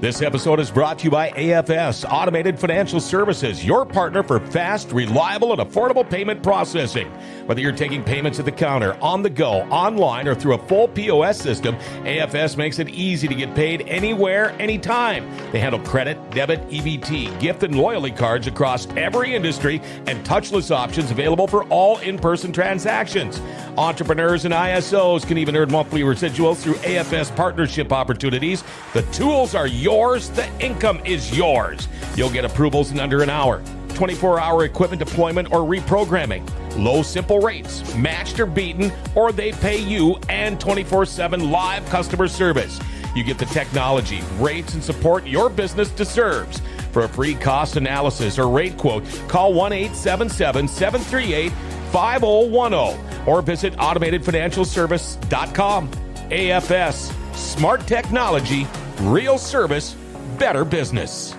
This episode is brought to you by AFS Automated Financial Services, your partner for fast, reliable, and affordable payment processing. Whether you're taking payments at the counter, on the go, online, or through a full POS system, AFS makes it easy to get paid anywhere, anytime. They handle credit, debit, EBT, gift, and loyalty cards across every industry and touchless options available for all in-person transactions. Entrepreneurs and ISOs can even earn monthly residuals through AFS partnership opportunities. The tools are yours. The income is yours. You'll get approvals in under an hour. 24-hour equipment deployment or reprogramming. Low, simple rates, matched or beaten, or they pay you, and 24/7 live customer service. You get the technology, rates, and support your business deserves. For a free cost analysis or rate quote, call 1-877-738-5010 or visit automatedfinancialservice.com. AFS, smart technology, real service, better business.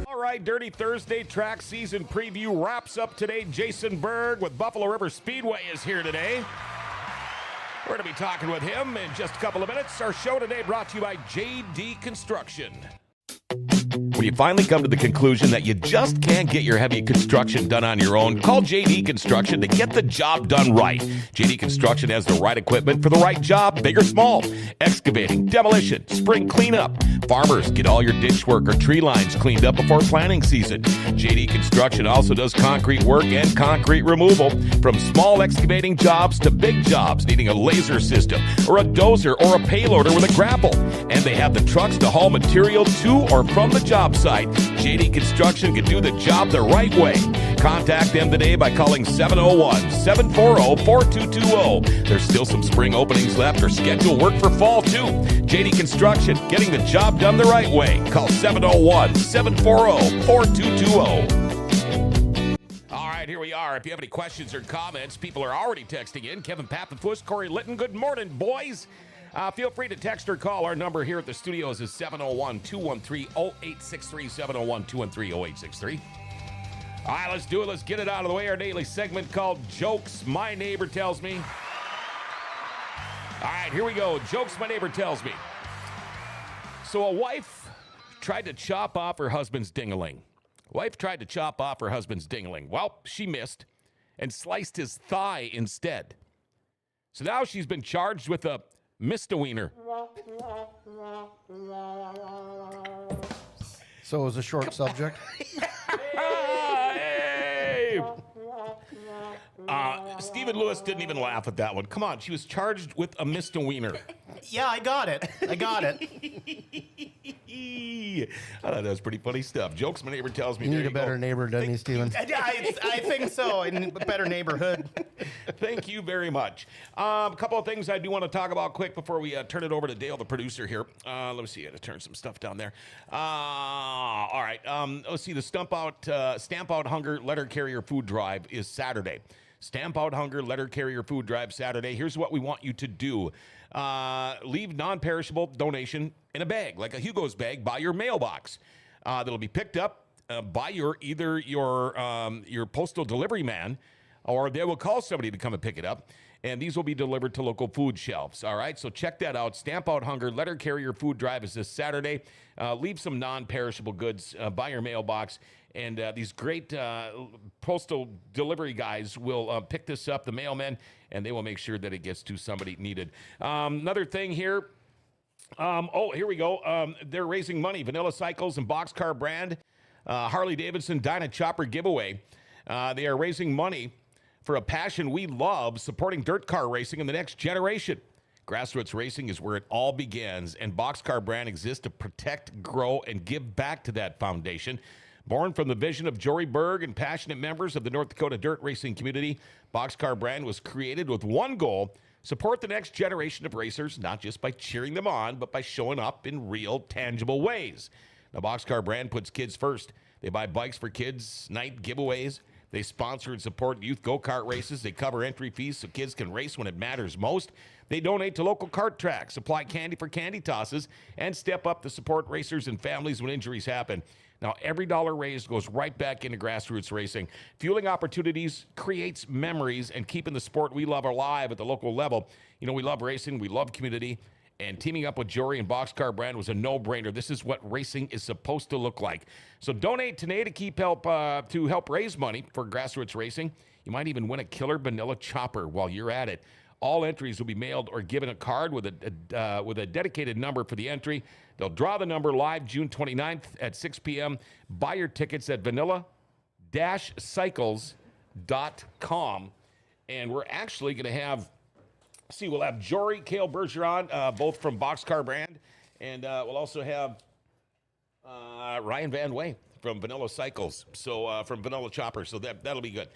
All right, Dirty Thursday track season preview wraps up today. Jason Berg with Buffalo River Speedway is here today. We're going to be talking with him in just a couple of minutes. Our show today brought to you by JD Construction. When you finally come to the conclusion that you just can't get your heavy construction done on your own, call JD Construction to get the job done right. JD Construction has the right equipment for the right job, big or small. Excavating, demolition, spring cleanup. Farmers, get all your ditch work or tree lines cleaned up before planting season. JD Construction also does concrete work and concrete removal. From small excavating jobs to big jobs needing a laser system or a dozer or a payloader with a grapple. And they have the trucks to haul material to or from the job site. JD Construction can do the job the right way. Contact them today by calling 701-740-4220. There's still some spring openings left or schedule work for fall too. JD Construction, getting the job done the right way. Call 701-740-4220. All right, here we are. If you have any questions or comments, people are already texting in. Kevin Pappenfuss, Corey Litton, good morning, boys. Feel free to text or call. Our number here at the studios is 701-213-0863, 701-213-0863. All right, let's do it. Let's get it out of the way. Our daily segment called Jokes My Neighbor Tells Me. All right, here we go. Jokes My Neighbor Tells Me. So a wife tried to chop off her husband's ding-a-ling. Well, she missed and sliced his thigh instead. So now she's been charged with a misdemeanor. So it was a short subject. Hey! Stephen Lewis didn't even laugh at that one. Come on, she was charged with a misdemeanor. Yeah, I got it. I thought that was pretty funny stuff. Jokes my neighbor tells me. You need a better neighbor, doesn't he, Stephen? I think so. In a better neighborhood. Thank you very much. A couple of things I do want to talk about quick before we turn it over to Dale, the producer here. Let me see. I got to turn some stuff down there. All right. Let's see. The Stamp Out Hunger Letter Carrier Food Drive is Saturday. Stamp Out Hunger Letter Carrier Food Drive Saturday. Here's what we want you to do. Leave non-perishable donation in a bag, like a Hugo's bag, by your mailbox. That'll be picked up by either your postal delivery man, or they will call somebody to come and pick it up. And these will be delivered to local food shelves. All right, so check that out. Stamp Out Hunger Letter Carrier Food Drive is this Saturday. Leave some non-perishable goods by your mailbox. And these great postal delivery guys will pick this up, the mailmen, and they will make sure that it gets to somebody needed. Another thing here. Here we go. They're raising money. Vanilla Cycles and Boxcar Brand, Harley Davidson Dyna Chopper giveaway. They are raising money for a passion we love, supporting dirt car racing in the next generation. Grassroots racing is where it all begins, and Boxcar Brand exists to protect, grow, and give back to that foundation. Born from the vision of Jory Berg and passionate members of the North Dakota dirt racing community, Boxcar Brand was created with one goal: support the next generation of racers, not just by cheering them on, but by showing up in real, tangible ways. Now, Boxcar Brand puts kids first. They buy bikes for kids, night giveaways. They sponsor and support youth go-kart races. They cover entry fees so kids can race when it matters most. They donate to local kart tracks, supply candy for candy tosses, and step up to support racers and families when injuries happen. Now, every dollar raised goes right back into grassroots racing. Fueling opportunities creates memories and keeping the sport we love alive at the local level. You know, we love racing, we love community, And teaming up with Jory and Boxcar Brand was a no-brainer. This is what racing is supposed to look like. So donate today to help raise money for grassroots racing. You might even win a killer vanilla chopper while you're at it. All entries will be mailed or given a card with a dedicated number for the entry. They'll draw the number live June 29th at 6 p.m. Buy your tickets at vanilla-cycles.com. And we're actually going to have, we'll have Jory, Cale Bergeron, both from Boxcar Brand. And we'll also have Ryan Van Way from Vanilla Cycles, from Vanilla Chopper, so that'll be good.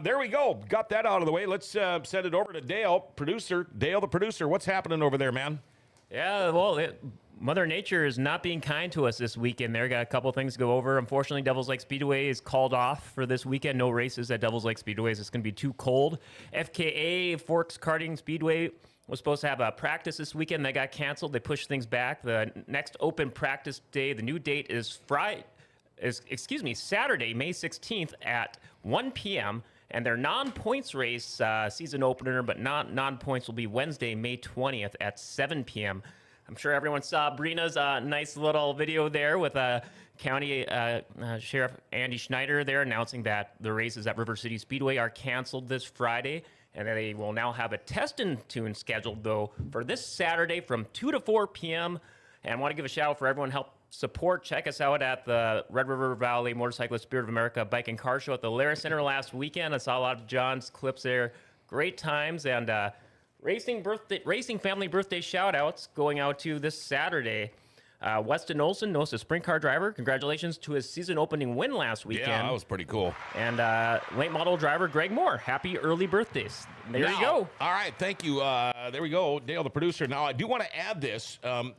There we go. Got that out of the way. Let's send it over to Dale, producer. Dale, the producer, what's happening over there, man? Yeah, well, Mother Nature is not being kind to us this weekend. There got a couple things to go over. Unfortunately, Devils Lake Speedway is called off for this weekend. No races at Devils Lake Speedways. It's going to be too cold. FKA, Forks Karting Speedway, was supposed to have a practice this weekend. They got canceled. They pushed things back. The next open practice day, the new date is Saturday, May 16th at 1 p.m. And their non-points race season opener, but non-points will be Wednesday, May 20th at 7 p.m. I'm sure everyone saw Brina's nice little video there with County Sheriff Andy Schneider there announcing that the races at River City Speedway are canceled this Friday. And they will now have a test and tune scheduled, though, for this Saturday from 2 to 4 p.m. And I want to give a shout out for everyone help support. Check us out at the Red River Valley Motorcyclist Spirit of America Bike and Car Show at the Lara Center last weekend. I saw a lot of John's clips there. Great times. And racing family birthday shout outs going out to this Saturday. Weston Olson, NOSA sprint car driver. Congratulations to his season opening win last weekend. Yeah, that was pretty cool. And late model driver Greg Moore. Happy early birthdays. There you go. All right, thank you. There we go, Dale, the producer. Now, I do want to add this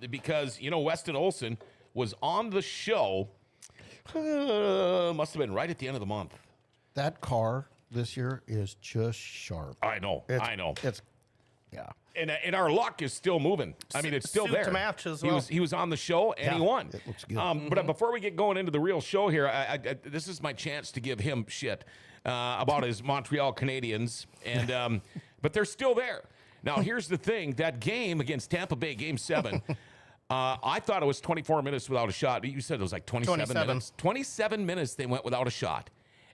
because, Weston Olson was on the show, must have been right at the end of the month. That car this year is just sharp. I know. It's, yeah. And our luck is still moving. I mean, it's still Suit there. to match as well. He was on the show and he won. It looks good. But before we get going into the real show here, this is my chance to give him shit about his Montreal Canadiens, and but they're still there. Now, here's the thing: that game against Tampa Bay, Game 7. I thought it was 24 minutes without a shot. You said it was like 27 minutes. 27 minutes they went without a shot.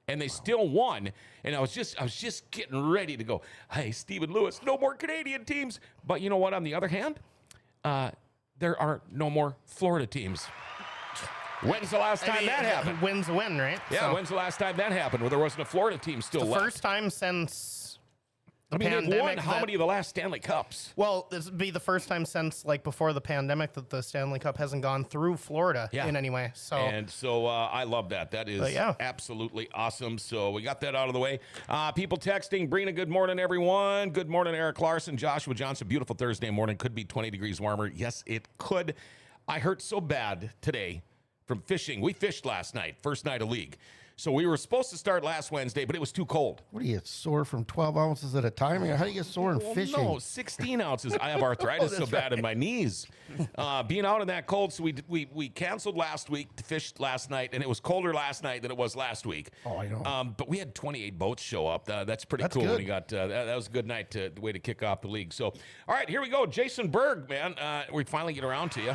And they still won. And I was just getting ready to go, hey, Stephen Lewis, no more Canadian teams. But you know what? On the other hand, there are no more Florida teams. When's the last time that happened? Win's a win, right? Yeah, when's the last time that happened where there wasn't a Florida team still left? First time since I mean, they've won pandemic. how many of the last Stanley Cups? Well, this would be the first time since before the pandemic that the Stanley Cup hasn't gone through Florida in any way. So I love that. That is absolutely awesome. So we got that out of the way. People texting, Brina, good morning, everyone. Good morning, Eric Larson, Joshua Johnson. Beautiful Thursday morning. Could be 20 degrees warmer. Yes, it could. I hurt so bad today from fishing. We fished last night, first night of league. So we were supposed to start last Wednesday, but it was too cold. What do you get sore from 12 ounces at a time? How do you get sore in fishing? No, 16 ounces. I have arthritis so bad in my knees. Being out in that cold, so we canceled last week to fish last night, and it was colder last night than it was last week. Oh, I know. But we had 28 boats show up. That's pretty cool. Good. When we got that was a good night, the way to kick off the league. So, all right, here we go. Jason Berg, man. We finally get around to you.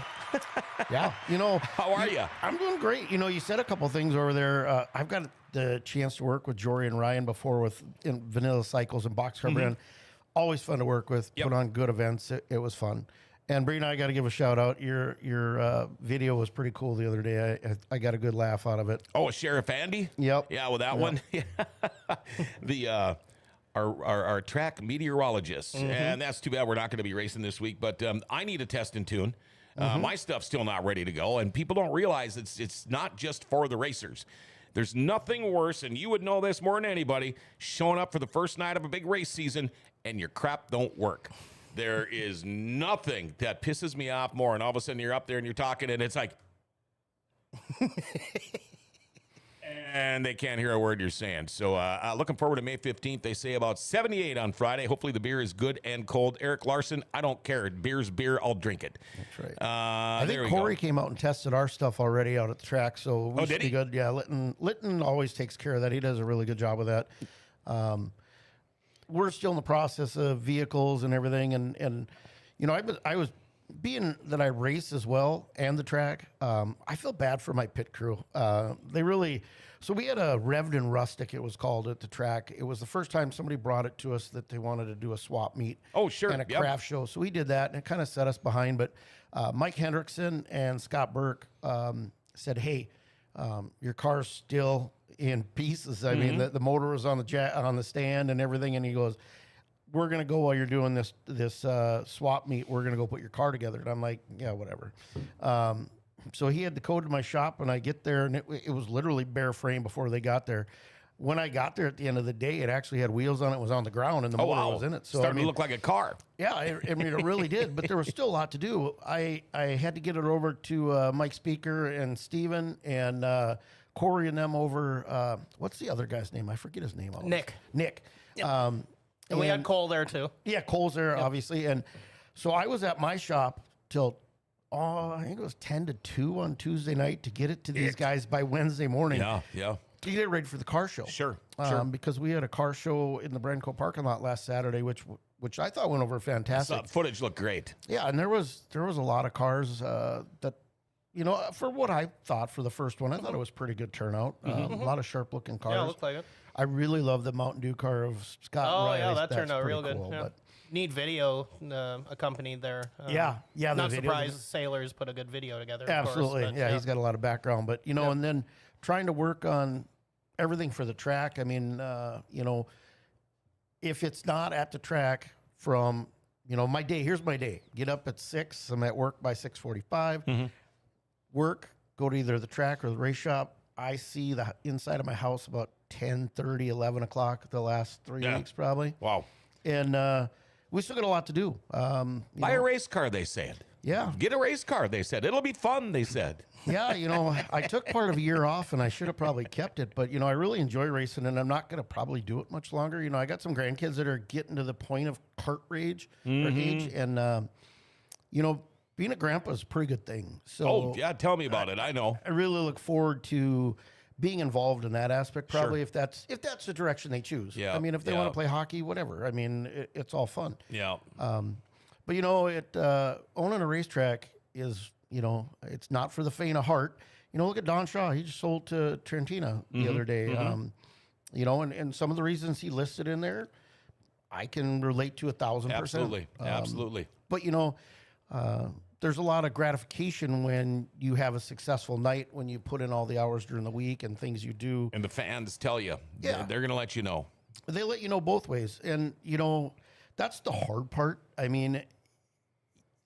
Yeah. How are you? I'm doing great. You said a couple things over there. I've got the chance to work with Jory and Ryan before in Vanilla Cycles and Boxcar Brand. Always fun to work with. Yep. Put on good events. It was fun. And Brina, I got to give a shout out. Your video was pretty cool the other day. I got a good laugh out of it. Oh, Sheriff Andy? Yep. Yeah, well, that one. The our track meteorologist, and that's too bad we're not going to be racing this week. But I need a test and tune. My stuff's still not ready to go, and people don't realize it's not just for the racers. There's nothing worse, and you would know this more than anybody, showing up for the first night of a big race season and your crap don't work. There is nothing that pisses me off more, and all of a sudden you're up there and you're talking, and it's like, and they can't hear a word you're saying. So looking forward to May 15th. They say about 78 on Friday. Hopefully the beer is good and cold. Eric Larson, I don't care. Beer's beer. I'll drink it. That's right. I think Corey came out and tested our stuff already out at the track, so we should be good. Yeah, Litton always takes care of that. He does a really good job with that. We're still in the process of vehicles and everything, and I was being that I race as well and the track, I feel bad for my pit crew. They really, so we had a Revved and Rustic, it was called, at the track. It was the first time somebody brought it to us that they wanted to do a swap meet. Oh, sure. And a Yep. craft show. So we did that, and it kind of set us behind. But Mike Hendrickson and Scott Berg said, hey, your car's still in pieces. I mean, the motor was on the stand and everything. And he goes, we're going to go while you're doing this swap meet. We're going to go put your car together. And I'm like, yeah, whatever. So he had the code to my shop, and I get there, and it was literally bare frame before they got there. When I got there at the end of the day, it actually had wheels on it, was on the ground, and the motor was in it. So Starting to look like a car. yeah, I mean, it really did, but there was still a lot to do. I had to get it over to Mike Speaker and Steven and Corey and them over. What's the other guy's name? I forget his name. Always. Nick. Nick. And we had Cole there too. Yeah, Cole's there, obviously. And so I was at my shop till, I think it was 10 to 2 on Tuesday night to get it to these guys by Wednesday morning. Yeah. To get it ready for the car show. Sure. Because we had a car show in the Branco parking lot last Saturday, which I thought went over fantastic. So footage looked great. Yeah, and there was a lot of cars that, for what I thought for the first one, I thought it was pretty good turnout. A lot of sharp looking cars. Yeah, it looked like it. I really love the Mountain Dew car of Scott. Oh, Riley. yeah, that That's turned out pretty real good. cool, Yeah. but- Neat video accompanied there. Yeah, the Not video- surprised Sailors put a good video together. Of Absolutely. course, but, yeah, he's got a lot of background. But, and then trying to work on everything for the track. I mean, if it's not at the track from, my day, here's my day. Get up at 6. I'm at work by 6:45. Work, go to either the track or the race shop. I see the inside of my house about 10:30, 11 o'clock the last 3 weeks probably. Wow. And we still got a lot to do. Buy a race car, they said. Yeah. Get a race car, they said. It'll be fun, they said. Yeah, I took part of a year off, and I should have probably kept it. But, I really enjoy racing, and I'm not going to probably do it much longer. I got some grandkids that are getting to the point of kart age, or age, and, being a grandpa is a pretty good thing. So Oh, yeah, tell me about it. I know. I really look forward to being involved in that aspect, probably if that's the direction they choose. Yeah, I mean, if they yeah. want to play hockey, whatever. I mean, it's all fun. Yeah. But owning a racetrack is, it's not for the faint of heart. Look at Don Shaw. He just sold to Trentina the other day. And some of the reasons he listed in there, I can relate to 1,000%. Absolutely. Absolutely. But there's a lot of gratification when you have a successful night, when you put in all the hours during the week and things you do. And the fans tell you. Yeah. They're going to let you know. They let you know both ways. And, that's the hard part. I mean,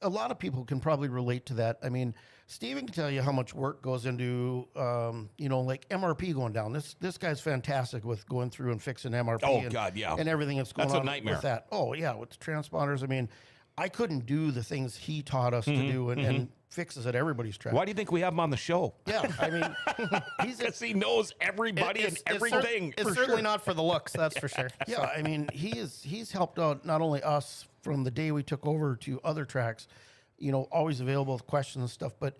a lot of people can probably relate to that. I mean, Steven can tell you how much work goes into, like MRP going down. This guy's fantastic with going through and fixing MRP. Oh, and, God, yeah. And everything that's going That's a on nightmare. with that. Oh, yeah, with the transponders. I mean, I couldn't do the things he taught us to do and fixes at everybody's track. Why do you think we have him on the show? Yeah, I mean, Because he knows everybody and everything. It's certainly not for the looks, that's for sure. yeah, I mean, he's helped out not only us from the day we took over to other tracks, always available with questions and stuff, but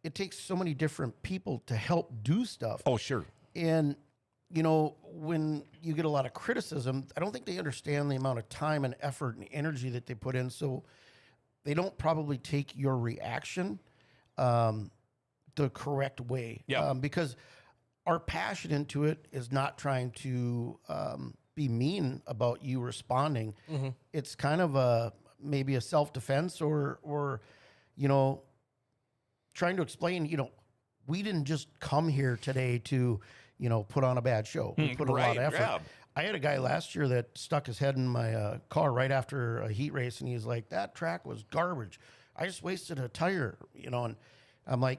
it takes so many different people to help do stuff. Oh, sure. And, when you get a lot of criticism, I don't think they understand the amount of time and effort and energy that they put in. So they don't probably take your reaction the correct way. Yeah. Because our passion into it is not trying to be mean about you responding. It's kind of maybe a self-defense or trying to explain, we didn't just come here today to, put on a bad show. We put a lot of effort. Yeah. I had a guy last year that stuck his head in my car right after a heat race, and he's like, that track was garbage. I just wasted a tire, and I'm like,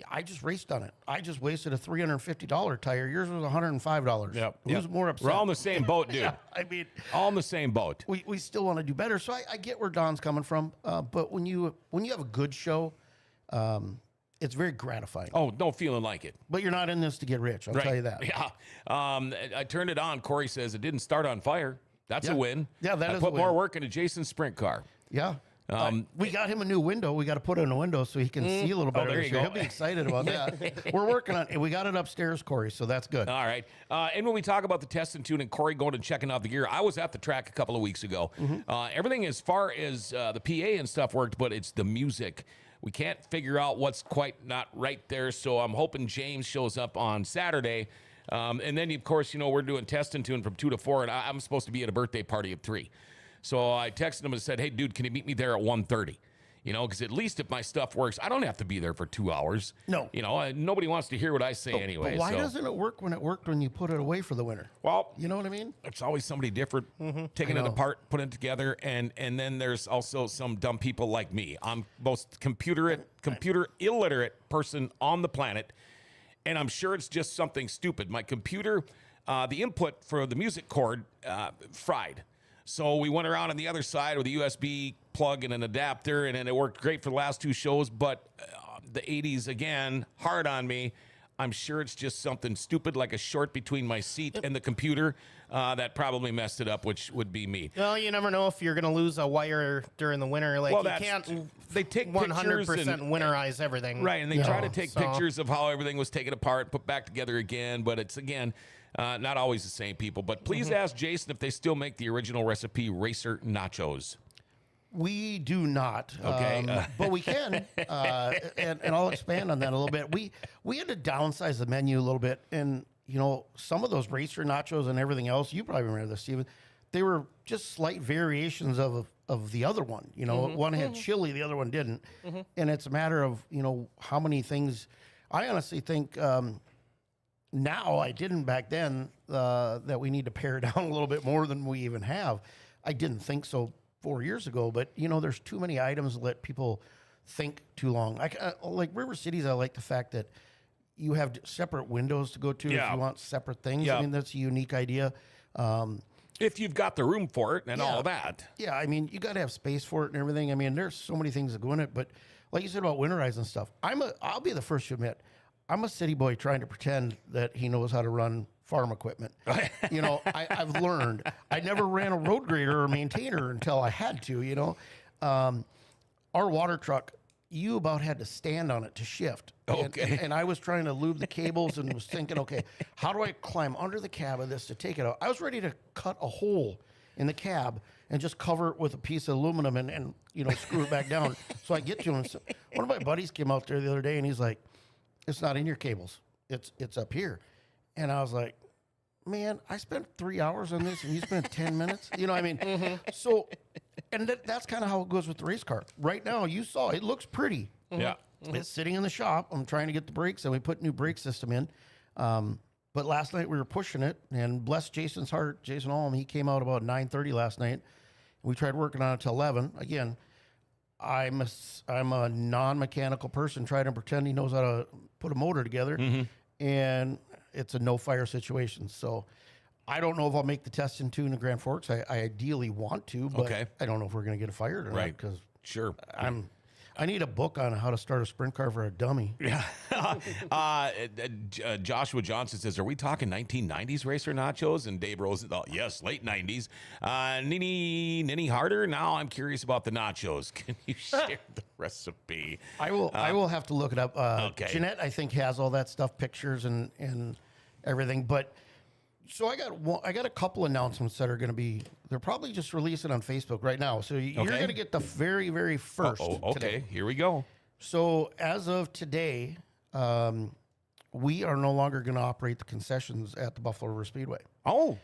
I just raced on it. I just wasted a $350 tire. Yours was $105. Yep. Who's more upset? We're all in the same boat, dude. Yeah, I mean, All in the same boat. we still want to do better. So I get where Don's coming from. But when you have a good show, it's very gratifying. Oh, no feeling like it. But you're not in this to get rich. I'll tell you that. Yeah. I turned it on. Corey says it didn't start on fire. That's Yeah. a win. Yeah, that I is put a more win. work into Jason's sprint car. Yeah. We got him a new window. We got to put it in a window so he can see a little better. there you So go. he'll be excited about that. We're working on it. We got it upstairs, Corey, so that's good. All right. And when we talk about the test and tune and Corey going and checking out the gear, I was at the track a couple of weeks ago. Everything as far as the PA and stuff worked, but it's the music. We can't figure out what's quite not right there. So I'm hoping James shows up on Saturday. And then, of course, we're doing test and tune from 2 to 4, and I'm supposed to be at a birthday party at 3. So I texted him and said, hey, dude, can you meet me there at 1:30? Because at least if my stuff works, I don't have to be there for 2 hours. No. Nobody wants to hear what I say anyway. But why so. doesn't it work when it worked when you put it away for the winter? Well, You know what I mean? it's always somebody different taking it apart, putting it together, and then there's also some dumb people like me. I'm most computer illiterate person on the planet, and I'm sure it's just something stupid. My computer, the input for the music cord fried. So we went around on the other side with a USB plug and an adapter, and it worked great for the last 2 shows, but the 80s, again, hard on me. I'm sure it's just something stupid like a short between my seat and the computer that probably messed it up, which would be me. Well, you never know if you're going to lose a wire during the winter. Like, Well, you that's- can't they take 100% pictures and- winterize everything. Right, and they try to take So- pictures of how everything was taken apart, put back together again, but it's, again, not always the same people. But please ask Jason if they still make the original recipe racer nachos. We do not. Okay. But we can. And I'll expand on that a little bit. We had to downsize the menu a little bit. And, some of those racer nachos and everything else, you probably remember this, Steven, they were just slight variations of the other one. One had chili, the other one didn't. And it's a matter of, how many things. I honestly think now, I didn't back then, that we need to pare down a little bit more than we even have. I didn't think so 4 years ago, but there's too many items that let people think too long. Like River Cities, I like the fact that you have separate windows to go to if you want separate things. Yeah. I mean, that's a unique idea. If you've got the room for it and all that. Yeah, I mean, you got to have space for it and everything. I mean, there's so many things that go in it. But like you said about winterizing stuff, I'll be the first to admit, I'm a city boy trying to pretend that he knows how to run farm equipment. I've learned. I never ran a road grader or maintainer until I had to. Our water truck, you about had to stand on it to shift. Okay. And I was trying to lube the cables and was thinking, okay, how do I climb under the cab of this to take it out? I was ready to cut a hole in the cab and just cover it with a piece of aluminum and screw it back down. So I get to him. So one of my buddies came out there the other day and he's like, it's not in your cables. It's up here. And I was like, man, I spent 3 hours on this and you spent 10 minutes. So, and that's kind of how it goes with the race car. Right now, you saw it looks pretty. Yeah. It's sitting in the shop. I'm trying to get the brakes, and we put new brake system in. But last night we were pushing it, and bless Jason's heart, Jason Allum, he came out about 9:30 last night. We tried working on it till 11. Again, I'm a non-mechanical person trying to pretend he knows how to put a motor together, and it's a no-fire situation. So I don't know if I'll make the test and tune in Grand Forks. I ideally want to, but I don't know if we're going to get it fired or not, because Sure. I need a book on how to start a sprint car for a dummy. Yeah. Joshua Johnson says, are we talking 1990s racer nachos? And Dave Rosenthal, yes, late 90s. Nini Harder, now I'm curious about the nachos. Can you share the recipe? I will have to look it up. Okay. Jeanette, I think, has all that stuff, pictures and everything. But so I got a couple announcements that are going to be. They're probably just releasing on Facebook right now. So you're going to get the very, very first. Okay. Today. Here we go. So as of today, we are no longer going to operate the concessions at the Buffalo River Speedway. Oh.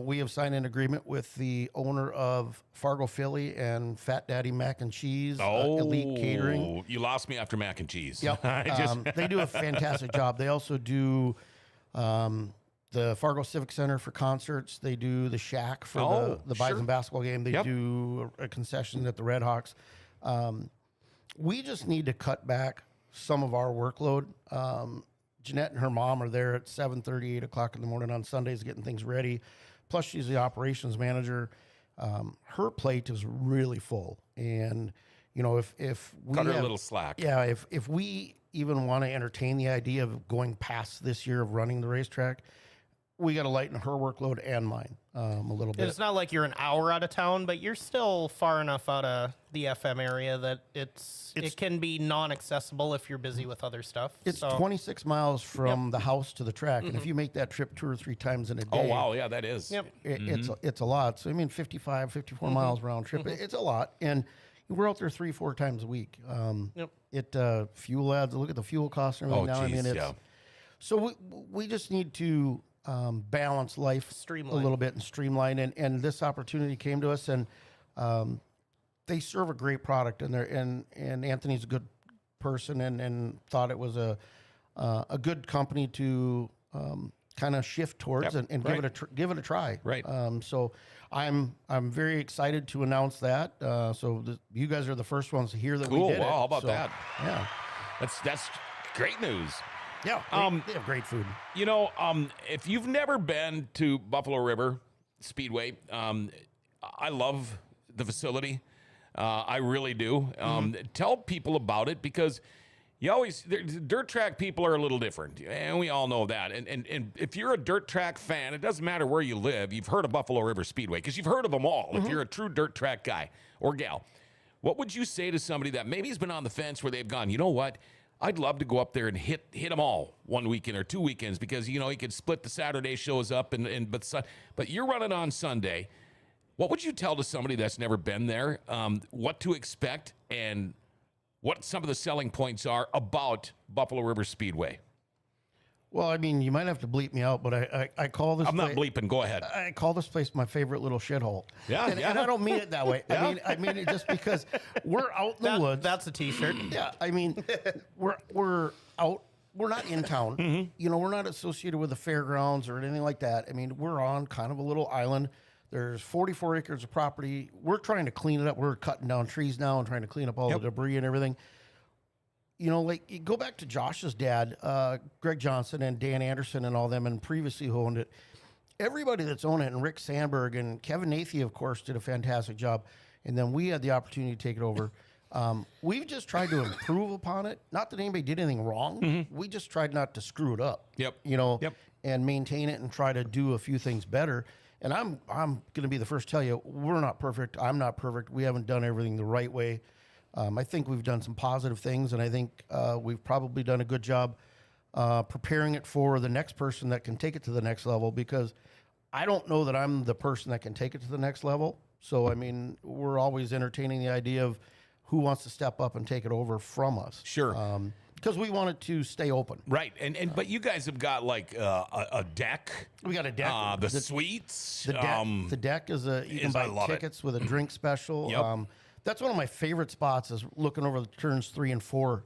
We have signed an agreement with the owner of Fargo Philly and Fat Daddy Mac and Cheese Elite Catering. You lost me after mac and cheese. Yep. They do a fantastic job. They also do the Fargo Civic Center for concerts. They do the Shack for the Bison basketball game. They do a concession at the Red Hawks. We just need to cut back some of our workload. Jeanette and her mom are there at 7:30, 8 o'clock in the morning on Sundays getting things ready. Plus, she's the operations manager. Her plate is really full. And, if we Cut her a little slack. Yeah, if we even want to entertain the idea of going past this year of running the racetrack, we got to lighten her workload and mine a little bit. It's not like you're an hour out of town, but you're still far enough out of the FM area that it can be non-accessible if you're busy with other stuff. It's 26 miles from the house to the track, and if you make that trip 2 or 3 times in a day, Oh, wow. Yeah, that is. Yep. it's a lot. So I mean, 55, 54 miles round trip. It's a lot, and we're out there 3-4 times a week. It fuel adds. Look at the fuel costs and everything now. I geez, mean, it's so we just need to balance life Streamline. a little bit and streamline. And this opportunity came to us, and they serve a great product, and and Anthony's a good person, and thought it was a good company to kind of shift towards and give it a try. Right. So I'm very excited to announce that. You guys are the first ones to hear that Cool. we did Wow, it. how about So, that? Yeah. That's great news. Yeah. They have great food. You know, if you've never been to Buffalo River Speedway, I love the facility. I really do. Tell people about it, because dirt track people are a little different, and we all know that. And if you're a dirt track fan, it doesn't matter where you live, you've heard of Buffalo River Speedway, because you've heard of them all. If you're a true dirt track guy or gal, what would you say to somebody that maybe has been on the fence where they've gone, you know what? I'd love to go up there and hit them all one weekend or 2 weekends, because you could split the Saturday shows up but you're running on Sunday. What would you tell to somebody that's never been there, what to expect and what some of the selling points are about Buffalo River Speedway? Well, I mean, you might have to bleep me out, but I call this. I'm not bleeping. Go ahead. I call this place my favorite little shithole. Yeah, and I don't mean it that way. I mean it just because we're out in the woods. That's a T-shirt. Yeah, I mean, we're out. We're not in town. We're not associated with the fairgrounds or anything like that. I mean, we're on kind of a little island. There's 44 acres of property. We're trying to clean it up. We're cutting down trees now and trying to clean up all the debris and everything. Like you go back to Josh's dad, Greg Johnson and Dan Anderson and all them, and previously who owned it. Everybody that's owned it, and Rick Sandberg and Kevin Nathy, of course, did a fantastic job. And then we had the opportunity to take it over. We've just tried to improve upon it. Not that anybody did anything wrong. We just tried not to screw it up. And maintain it and try to do a few things better. And I'm going to be the first to tell you, we're not perfect. I'm not perfect. We haven't done everything the right way. I think we've done some positive things, and I think we've probably done a good job preparing it for the next person that can take it to the next level, because I don't know that I'm the person that can take it to the next level. So, I mean, we're always entertaining the idea of who wants to step up and take it over from us. Sure. Because we want it to stay open. Right. But you guys have got like a deck. We got a deck. The suites. The deck is you can buy tickets with a drink special. Yep. That's one of my favorite spots, is looking over the turns 3 and 4.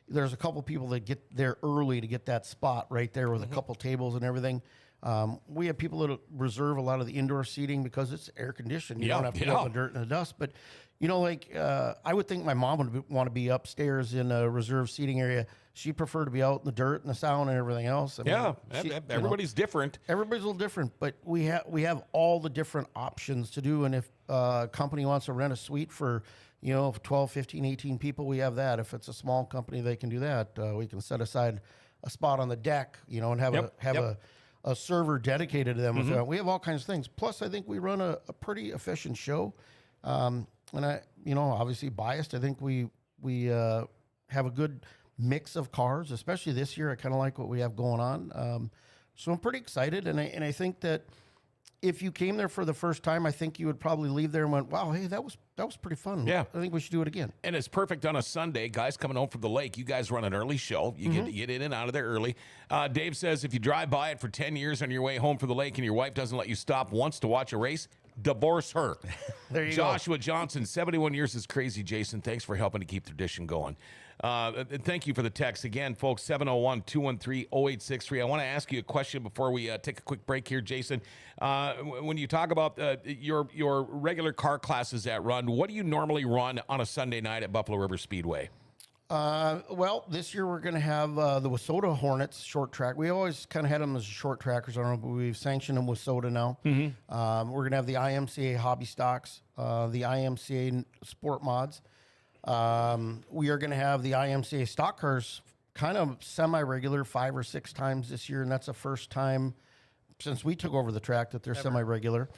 There's a couple people that get there early to get that spot right there with a couple tables and everything. We have people that reserve a lot of the indoor seating because it's air conditioned. You don't have to go in the dirt and the dust. But, I would think my mom would want to be upstairs in a reserved seating area. She preferred to be out in the dirt and the sound and everything else. Everybody's different. Everybody's a little different, but we have all the different options to do. And if a company wants to rent a suite for, 12, 15, 18 people, we have that. If it's a small company, they can do that. We can set aside a spot on the deck, and have a server dedicated to them. We have all kinds of things. Plus, I think we run a pretty efficient show. And I, obviously biased. I think we have a good mix of cars, especially this year. I kind of like what we have going on. So I'm pretty excited. And I think that if you came there for the first time, I think you would probably leave there and went, wow, hey, that was pretty fun. Yeah. I think we should do it again. And it's perfect on a Sunday. Guys coming home from the lake, you guys run an early show. You get to get in and out of there early. Dave says if you drive by it for 10 years on your way home from the lake and your wife doesn't let you stop once to watch a race, divorce her. There you go. Joshua Johnson, 71 years is crazy, Jason. Thanks for helping to keep tradition going. Thank you for the text. Again, folks, 701-213-0863. I want to ask you a question before we take a quick break here, Jason. When you talk about your regular car classes that run, what do you normally run on a Sunday night at Buffalo River Speedway? Well, this year we're going to have the Wissota Hornets short track. We always kind of had them as short trackers. I don't know, but we've sanctioned them with Wissota now. We're going to have the IMCA Hobby Stocks, the IMCA Sport Mods. We are going to have the IMCA Stock Cars kind of semi-regular 5 or 6 times this year, and that's the first time since we took over the track that they're semi-regular.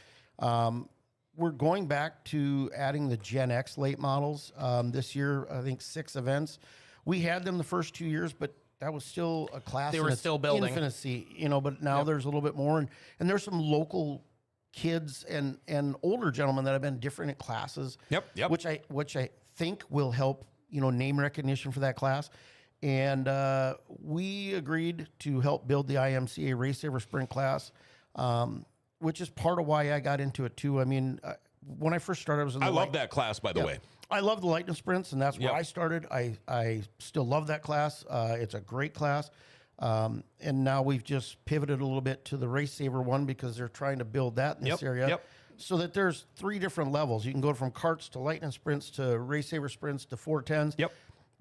We're going back to adding the Gen X late models. This year, I think 6 events. We had them the first 2 years, but that was still a class. They were still building. Infancy, but now there's a little bit more. And there's some local kids and older gentlemen that have been different classes. Yep. Which I think will help, name recognition for that class. And we agreed to help build the IMCA Race Saver Sprint class, which is part of why I got into it too. I mean, when I first started, I was in the love that class, by the way. I love the Lightning Sprints, and that's where I started. I still love that class. It's a great class. And now we've just pivoted a little bit to the Race Saver one because they're trying to build that in this area. So that there's 3 different levels. You can go from karts to Lightning Sprints to Race Saver Sprints to 410s.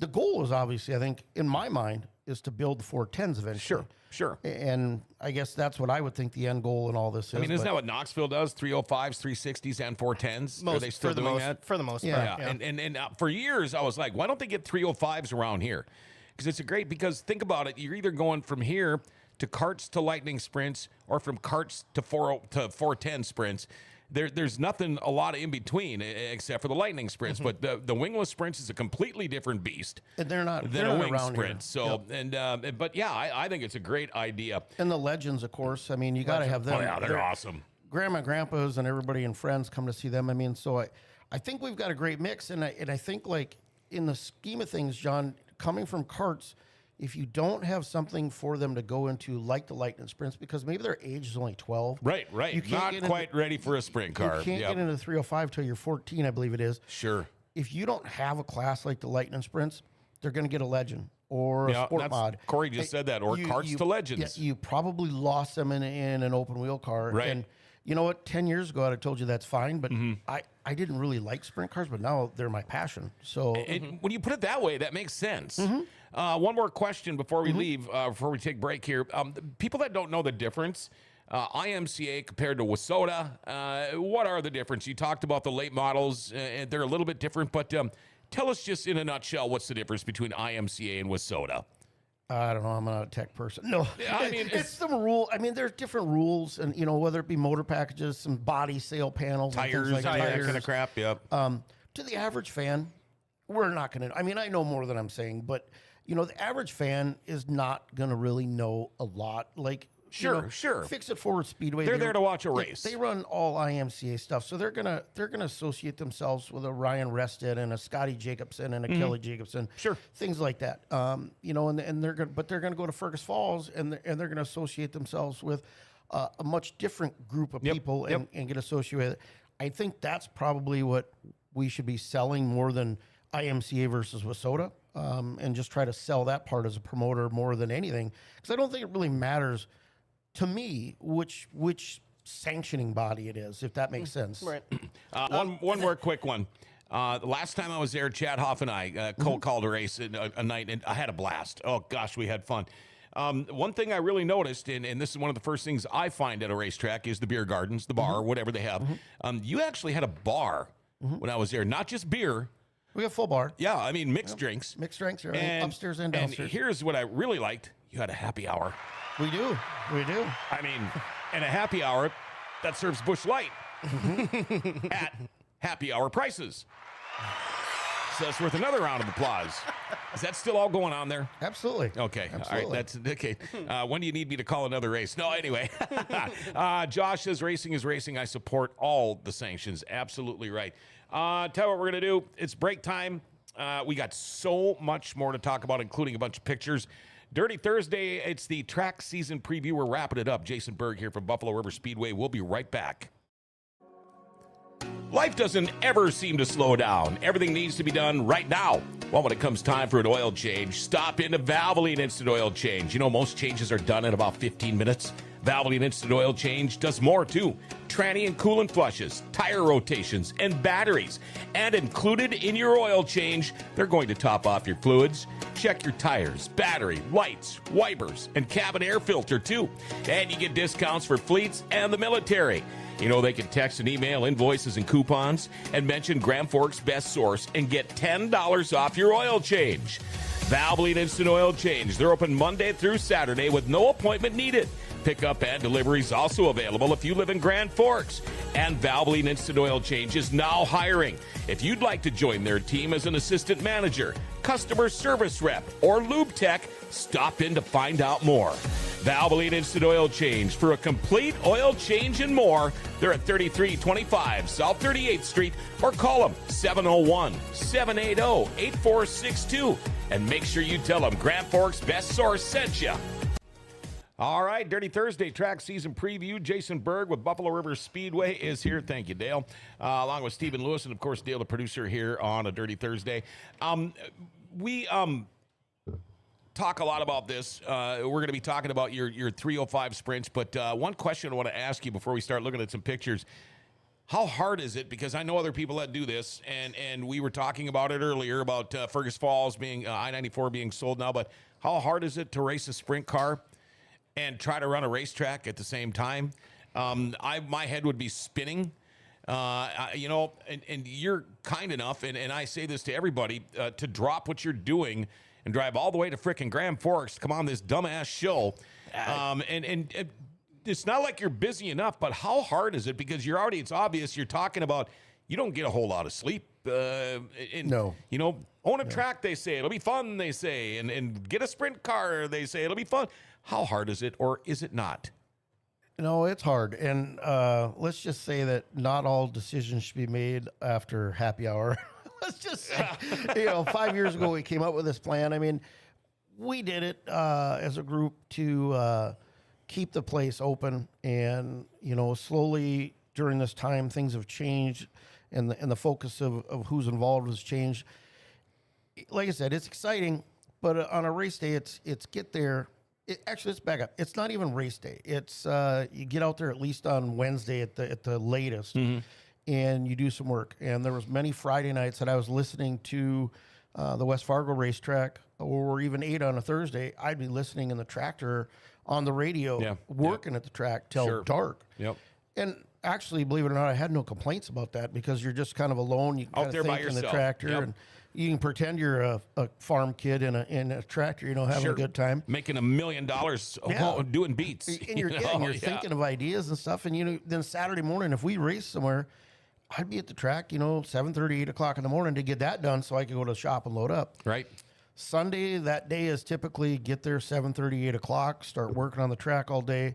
The goal is obviously, I think, in my mind, is to build the 410s eventually. Sure. And I guess that's what I would think the end goal in all this is. I mean, isn't that what Knoxville does? 305s, 360s, and 410s? Are they still doing that? For the most part, yeah. And for years, I was like, why don't they get 305s around here? Because it's because think about it. You're either going from here to karts to Lightning Sprints or from karts to 410 sprints. There's nothing a lot in between except for the Lightning Sprints, but the wingless sprints is a completely different beast. And they're not than a wing around sprint. Here. So but yeah, I think it's a great idea. And the legends, of course. I mean, you got to have them. Oh yeah, they're awesome. Grandma, grandpas, and everybody and friends come to see them. I mean, so I think we've got a great mix, and I think like in the scheme of things, John, coming from karts, if you don't have something for them to go into like the Lightning Sprints, because maybe their age is only 12. Right. You can't Not quite ready for a sprint car. You can't get into 305 till you're 14, I believe it is. Sure. If you don't have a class like the Lightning Sprints, they're going to get a legend or a sport mod. Corey just said that, or karts to legends. Yeah, you probably lost them in an open wheel car. Right. And you know what? 10 years ago, I'd have told you that's fine, but I didn't really like sprint cars, but now they're my passion. So when you put it that way, that makes sense. One more question before we leave, before we take break here. People that don't know the difference, IMCA compared to WSOTA, what are the difference? You talked about the late models, and they're a little bit different, but tell us just in a nutshell, what's the difference between IMCA and WSOTA? I don't know. I'm not a tech person. No, I mean, it's some rule. I mean, there's different rules, and whether it be motor packages, some body sail panels, tires, and things like that kind of crap. Yep. To the average fan, we're not going to. I mean, I know more than I'm saying, but the average fan is not going to really know a lot. Like, Sure. Fix It Forward Speedway. They're there to watch a race. They run all IMCA stuff, so they're gonna associate themselves with a Ryan Rested and a Scotty Jacobson and a Kelly Jacobson. Sure. Things like that. And they're gonna go to Fergus Falls and they're gonna associate themselves with a much different group of people and get associated with it. I think that's probably what we should be selling more than IMCA versus WSOTA, and just try to sell that part as a promoter more than anything, because I don't think it really matters to me which sanctioning body it is, if that makes sense. Right. One more quick one. The last time I was there, Chad Hoff and I cold called a race a night, and I had a blast. Oh gosh, we had fun. One thing I really noticed, and this is one of the first things I find at a racetrack, is the beer gardens, the bar, whatever they have. You actually had a bar when I was there, not just beer. We got full bar. Yeah, I mean mixed drinks. Mixed drinks, upstairs and downstairs. And here's what I really liked: you had a happy hour. We do. I mean, and a happy hour that serves Busch Light at happy hour prices. So that's worth another round of applause. Is that still all going on there? Absolutely. Okay. Absolutely. All right. That's okay. When do you need me to call another race? No, anyway. Josh says racing is racing. I support all the sanctions. Absolutely right. Tell you what we're going to do. It's break time. We got so much more to talk about, including a bunch of pictures. Dirty Thursday, it's the track season preview. We're wrapping it up. Jason Berg here from Buffalo River Speedway. We'll be right back. Life doesn't ever seem to slow down. Everything needs to be done right now. Well, when it comes time for an oil change, stop into Valvoline Instant Oil Change. Most changes are done in about 15 minutes. Valvoline Instant Oil Change does more, too. Tranny and coolant flushes, tire rotations, and batteries. And included in your oil change, they're going to top off your fluids, check your tires, battery, lights, wipers, and cabin air filter, too. And you get discounts for fleets and the military. They can text and email invoices and coupons and mention Grand Forks Best Source and get $10 off your oil change. Valvoline Instant Oil Change. They're open Monday through Saturday with no appointment needed. pickup and delivery is also available if you live in Grand Forks. And Valvoline Instant Oil Change is now hiring. If you'd like to join their team as an assistant manager, customer service rep, or lube tech, stop in to find out more. Valvoline Instant Oil Change for a complete oil change and more. They're at 3325 South 38th Street, or call them 701-780-8462. And make sure you tell them Grand Forks Best Source sent you. All right, Dirty Thursday track season preview. Jason Berg with Buffalo River Speedway is here. Thank you, Dale. Along with Stephen Lewis and, of course, Dale, the producer, here on a Dirty Thursday. We talk a lot about this. We're going to be talking about your 305 sprints, but one question I want to ask you before we start looking at some pictures. How hard is it? Because I know other people that do this, and we were talking about it earlier about Fergus Falls being I-94 being sold now, but how hard is it to race a sprint car and try to run a racetrack at the same time? My head would be spinning. And you're kind enough, and I say this to everybody, to drop what you're doing and drive all the way to frickin' Grand Forks to come on this dumbass show. And it's not like you're busy enough, but how hard is it? Because it's obvious you're talking about, you don't get a whole lot of sleep. No. Own a track, they say. It'll be fun, they say. And get a sprint car, they say. It'll be fun. How hard is it, or is it not? No, it's hard. And let's just say that not all decisions should be made after happy hour. Let's just say, 5 years ago we came up with this plan. I mean, we did it as a group to keep the place open. And, slowly during this time, things have changed, and the focus of who's involved has changed. Like I said, it's exciting, but on a race day, it's get there. Actually, let's back up. It's not even race day. It's you get out there at least on Wednesday at the latest, and you do some work. And there was many Friday nights that I was listening to the West Fargo racetrack, or even 8 on a Thursday. I'd be listening in the tractor on the radio, working at the track till dark. Yep. And actually, believe it or not, I had no complaints about that, because you're just kind of alone. You can out there by yourself in the tractor, and you can pretend you're a farm kid in a tractor, having a good time, making $1 million doing beats. And you're thinking of ideas and stuff. And then Saturday morning, if we race somewhere, I'd be at the track, 7:30, 8 o'clock in the morning to get that done, so I could go to the shop and load up. Right. Sunday, that day is typically get there 7:30, 8 o'clock, start working on the track all day.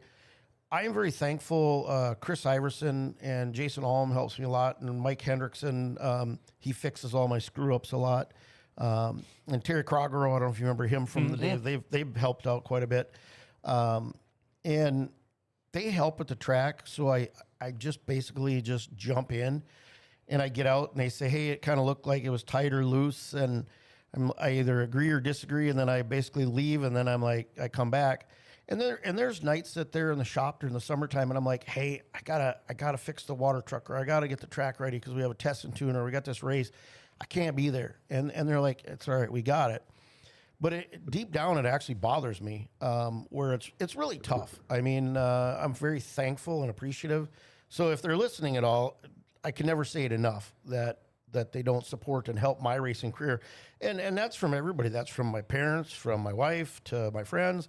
I am very thankful. Chris Iverson and Jason Alm helps me a lot, and Mike Hendrickson, he fixes all my screw-ups a lot. And Terry Crogero, I don't know if you remember him from the day. They've helped out quite a bit. And they help at the track, so I just basically just jump in, and I get out, and they say, hey, it kind of looked like it was tight or loose, and I either agree or disagree, and then I basically leave, and then I come back. And there's nights that they're in the shop during the summertime, and I'm like, hey, I gotta fix the water truck, or I gotta get the track ready because we have a test and tune, or we got this race. I can't be there. And they're like, it's all right, we got it. But deep down, it actually bothers me, where it's really tough. I mean, I'm very thankful and appreciative. So if they're listening at all, I can never say it enough that they don't support and help my racing career. And that's from everybody. That's from my parents, from my wife, to my friends.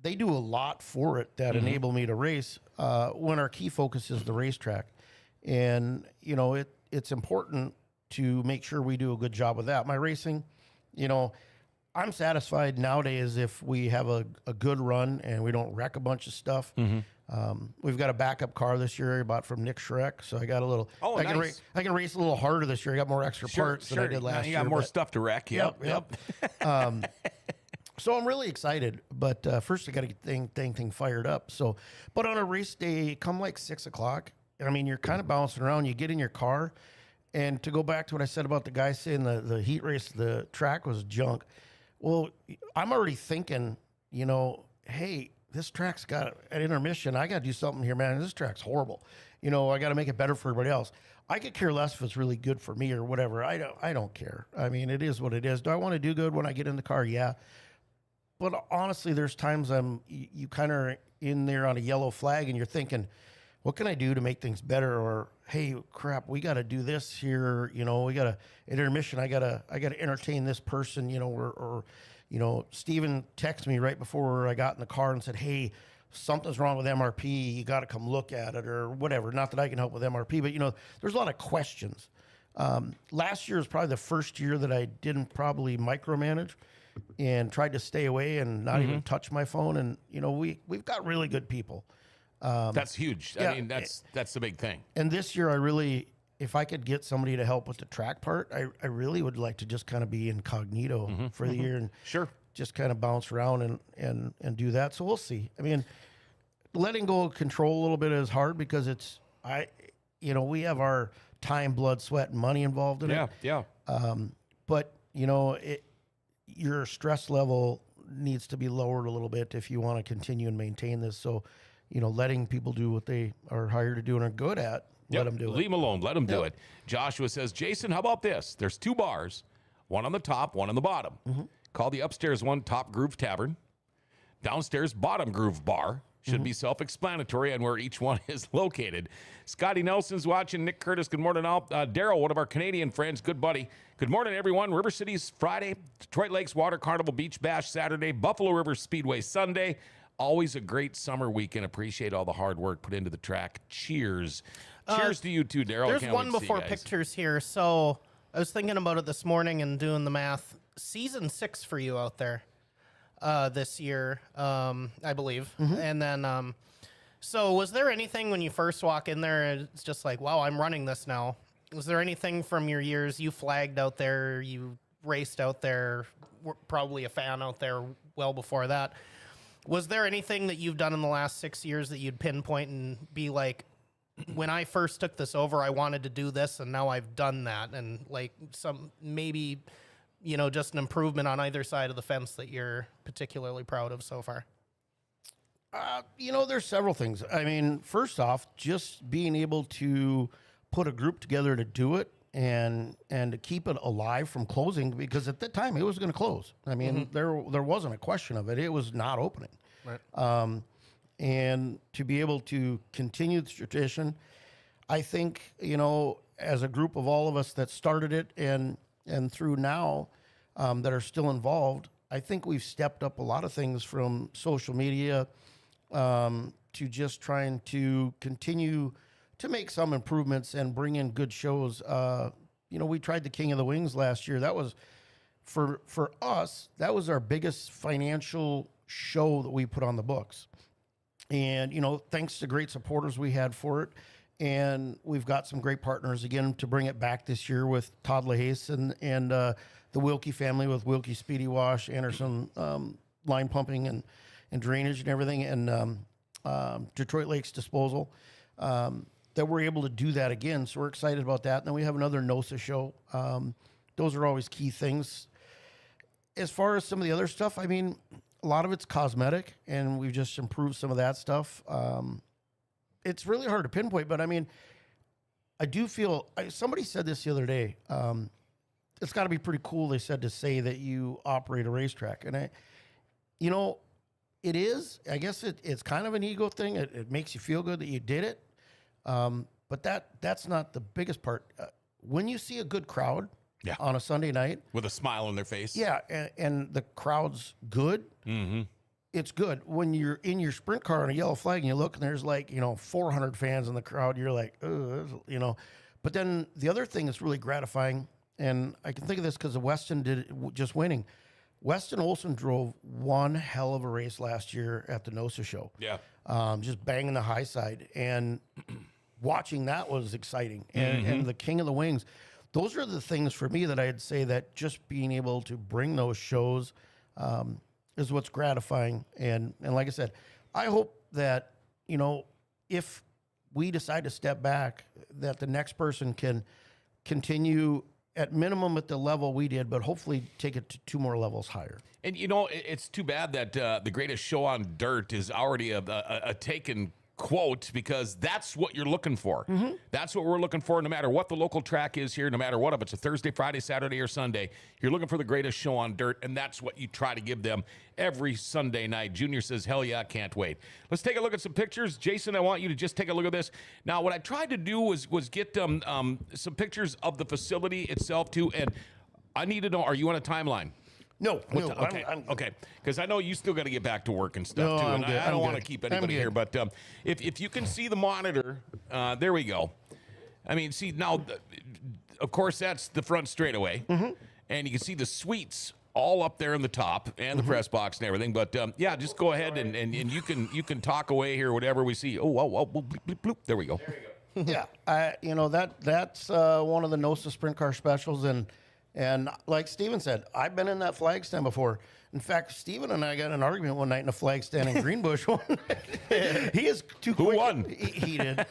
They do a lot for it that enable me to race when our key focus is the racetrack. And, it's important to make sure we do a good job with that. My racing, I'm satisfied nowadays if we have a good run and we don't wreck a bunch of stuff. We've got a backup car this year I bought from Nick Schreck, so I got a little. Oh, nice. I can race a little harder this year. I got more extra parts than I did last year. You got more stuff to wreck. Yep. So I'm really excited, but first I got to get thing fired up. So, but on a race day, come like 6 o'clock, I mean, you're kind of bouncing around. You get in your car, and to go back to what I said about the guy saying the heat race, the track was junk. Well, I'm already thinking, hey, this track's got an intermission. I got to do something here, man. This track's horrible. I got to make it better for everybody else. I could care less if it's really good for me or whatever. I don't care. I mean, it is what it is. Do I want to do good when I get in the car? Yeah. But honestly, there's times you kind of in there on a yellow flag, and you're thinking, what can I do to make things better? Or, hey, crap, we got to do this here. We got an intermission. I got to entertain this person. Or Steven texted me right before I got in the car and said, hey, something's wrong with MRP, you got to come look at it or whatever. Not that I can help with MRP, but, you know, there's a lot of questions. Last year is probably the first year that I didn't probably micromanage and tried to stay away and not even touch my phone. And, you know, we've got really good people. That's huge. yeah, I mean, that's the big thing. And this year I really, if I could get somebody to help with the track part, I really would like to just kind of be incognito for the year and Sure. just kind of bounce around and do that. So we'll see. I mean, letting go of control a little bit is hard because we have our time, blood, sweat, and money involved in it. Yeah. But, you know, your stress level needs to be lowered a little bit if you want to continue and maintain this. So, you know, letting people do what they are hired to do and are good at, let them do it. Leave them alone. Let them do it. Joshua says, Jason, how about this? There's 2 bars, one on the top, one on the bottom. Call the upstairs one Top Groove Tavern. Downstairs, Bottom Groove Bar. Should be self-explanatory on where each one is located. Scotty Nelson's watching. Nick Curtis, good morning all. Daryl, one of our Canadian friends, good buddy. Good morning, everyone. River City's Friday. Detroit Lakes Water Carnival Beach Bash Saturday. Buffalo River Speedway Sunday. Always a great summer weekend. Appreciate all the hard work put into the track. Cheers. Cheers to you too, Daryl. There's one before pictures here. So I was thinking about it this morning and doing the math. Season 6 for you out there this year, I believe. And then, so was there anything when you first walk in there, it's just like, wow, I'm running this now. Was there anything from your years you flagged out there, you raced out there, were probably a fan out there well before that? Was there anything that you've done in the last 6 years that you'd pinpoint and be like, when I first took this over, I wanted to do this, and now I've done that, and like some maybe, you know, just an improvement on either side of the fence that you're particularly proud of so far? You know, there's several things. I mean, first off, just being able to put a group together to do it and to keep it alive from closing, because at that time it was going to close. I mean, there wasn't a question of it. It was not opening. Right. And to be able to continue the tradition, I think, you know, as a group of all of us that started it and through now that are still involved, I think we've stepped up a lot of things from social media to just trying to continue to make some improvements and bring in good shows. You know, we tried the King of the Wings last year. That was, for us, that was our biggest financial show that we put on the books. And, you know, thanks to great supporters we had for it. And we've got some great partners, again, to bring it back this year with Todd LaHace and the Wilkie family with Wilkie Speedy Wash, Anderson line pumping and drainage and everything, and Detroit Lakes Disposal, that we're able to do that again. So we're excited about that. And then we have another NOSA show. Those are always key things. As far as some of the other stuff, I mean, a lot of it's cosmetic, and we've just improved some of that stuff. It's really hard to pinpoint, but I mean, I do feel, somebody said this the other day, it's got to be pretty cool, they said, to say that you operate a racetrack. And you know, it is, I guess it's kind of an ego thing. It makes you feel good that you did it. But that's not the biggest part. When you see a good crowd on a Sunday night. With a smile on their face. Yeah, and the crowd's good. It's good. When you're in your sprint car on a yellow flag and you look and there's like, you know, 400 fans in the crowd, you're like, you know. But then the other thing that's really gratifying, and I can think of this because Weston did it just winning. Weston Olson drove one hell of a race last year at the NOSA show. Yeah. Just banging the high side. And watching that was exciting. And the King of the Wings, those are the things for me that I'd say that just being able to bring those shows is what's gratifying. And like I said, I hope that, you know, if we decide to step back, that the next person can continue at minimum at the level we did, but hopefully take it to 2 more levels higher. And, you know, it's too bad that the greatest show on dirt is already a taken quote, because that's what you're looking for. That's what we're looking for, no matter what the local track is here, no matter what, if it's a Thursday, Friday, Saturday, or Sunday. You're looking for the greatest show on dirt, and that's what you try to give them every Sunday night. Junior says, hell yeah, can't wait. Let's take a look at some pictures. Jason, I want you to just take a look at this. Now, what I tried to do was get some pictures of the facility itself, too, and I need to know, are you on a timeline? No, no. Okay, okay. Because I know you still got to get back to work and stuff No, too. I'm And good. I don't I'm want to good. keep I'm anybody good. here, but if you can see the monitor, there we go. I mean, see now, of course, that's the front straightaway, and you can see the suites all up there in the top and the press box and everything. But yeah, just go ahead and you can talk away here, whatever we see. Oh, bloop, bloop, bloop. There we go. Yeah, that's one of the NOSA sprint car specials, and like Steven said, I've been in that flag stand before. In fact, Steven and I got in an argument one night in a flag stand in Greenbush. He is too quick. Who won? He did.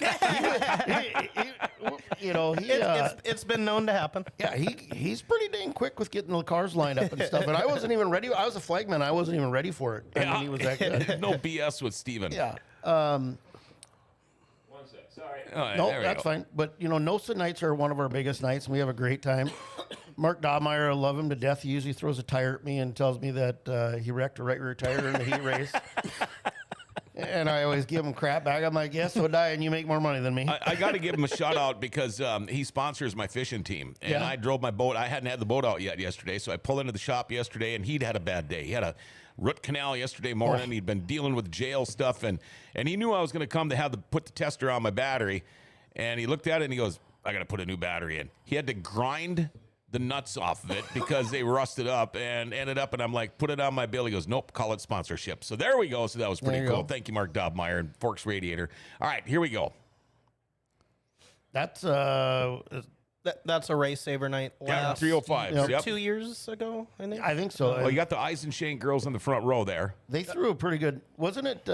It's been known to happen. Yeah, he's pretty dang quick with getting the cars lined up and stuff. And I wasn't even ready. I was a flagman. I wasn't even ready for it. And then he was that good. No BS with Steven. Yeah. 1 sec. Sorry. No, there we that's go. fine. But, NOSA nights are one of our biggest nights, and we have a great time. Mark Dobmeyer, I love him to death. He usually throws a tire at me and tells me that he wrecked a right rear tire in the heat race. And I always give him crap back. I'm like, yes, so die, and you make more money than me. I got to give him a shout out because he sponsors my fishing team. And Yeah. I drove my boat. I hadn't had the boat out yet yesterday. So I pulled into the shop yesterday, and he'd had a bad day. He had a root canal yesterday morning. He'd been dealing with jail stuff. And he knew I was going to come to put the tester on my battery. And he looked at it, and he goes, I got to put a new battery in. He had to grind the nuts off of it because they rusted up and ended up, and I'm like, put it on my bill. He goes, nope, call it sponsorship. So there we go. So that was pretty There you cool. go. Thank you, Mark Dobmeyer and Forks Radiator. All right, here we go. That's That's a race saver night. Yeah, Last 305. Yep. Yep. 2 years ago, I think. I think so. Well, you got the Eisenshank girls in the front row there. They threw a pretty good, wasn't it?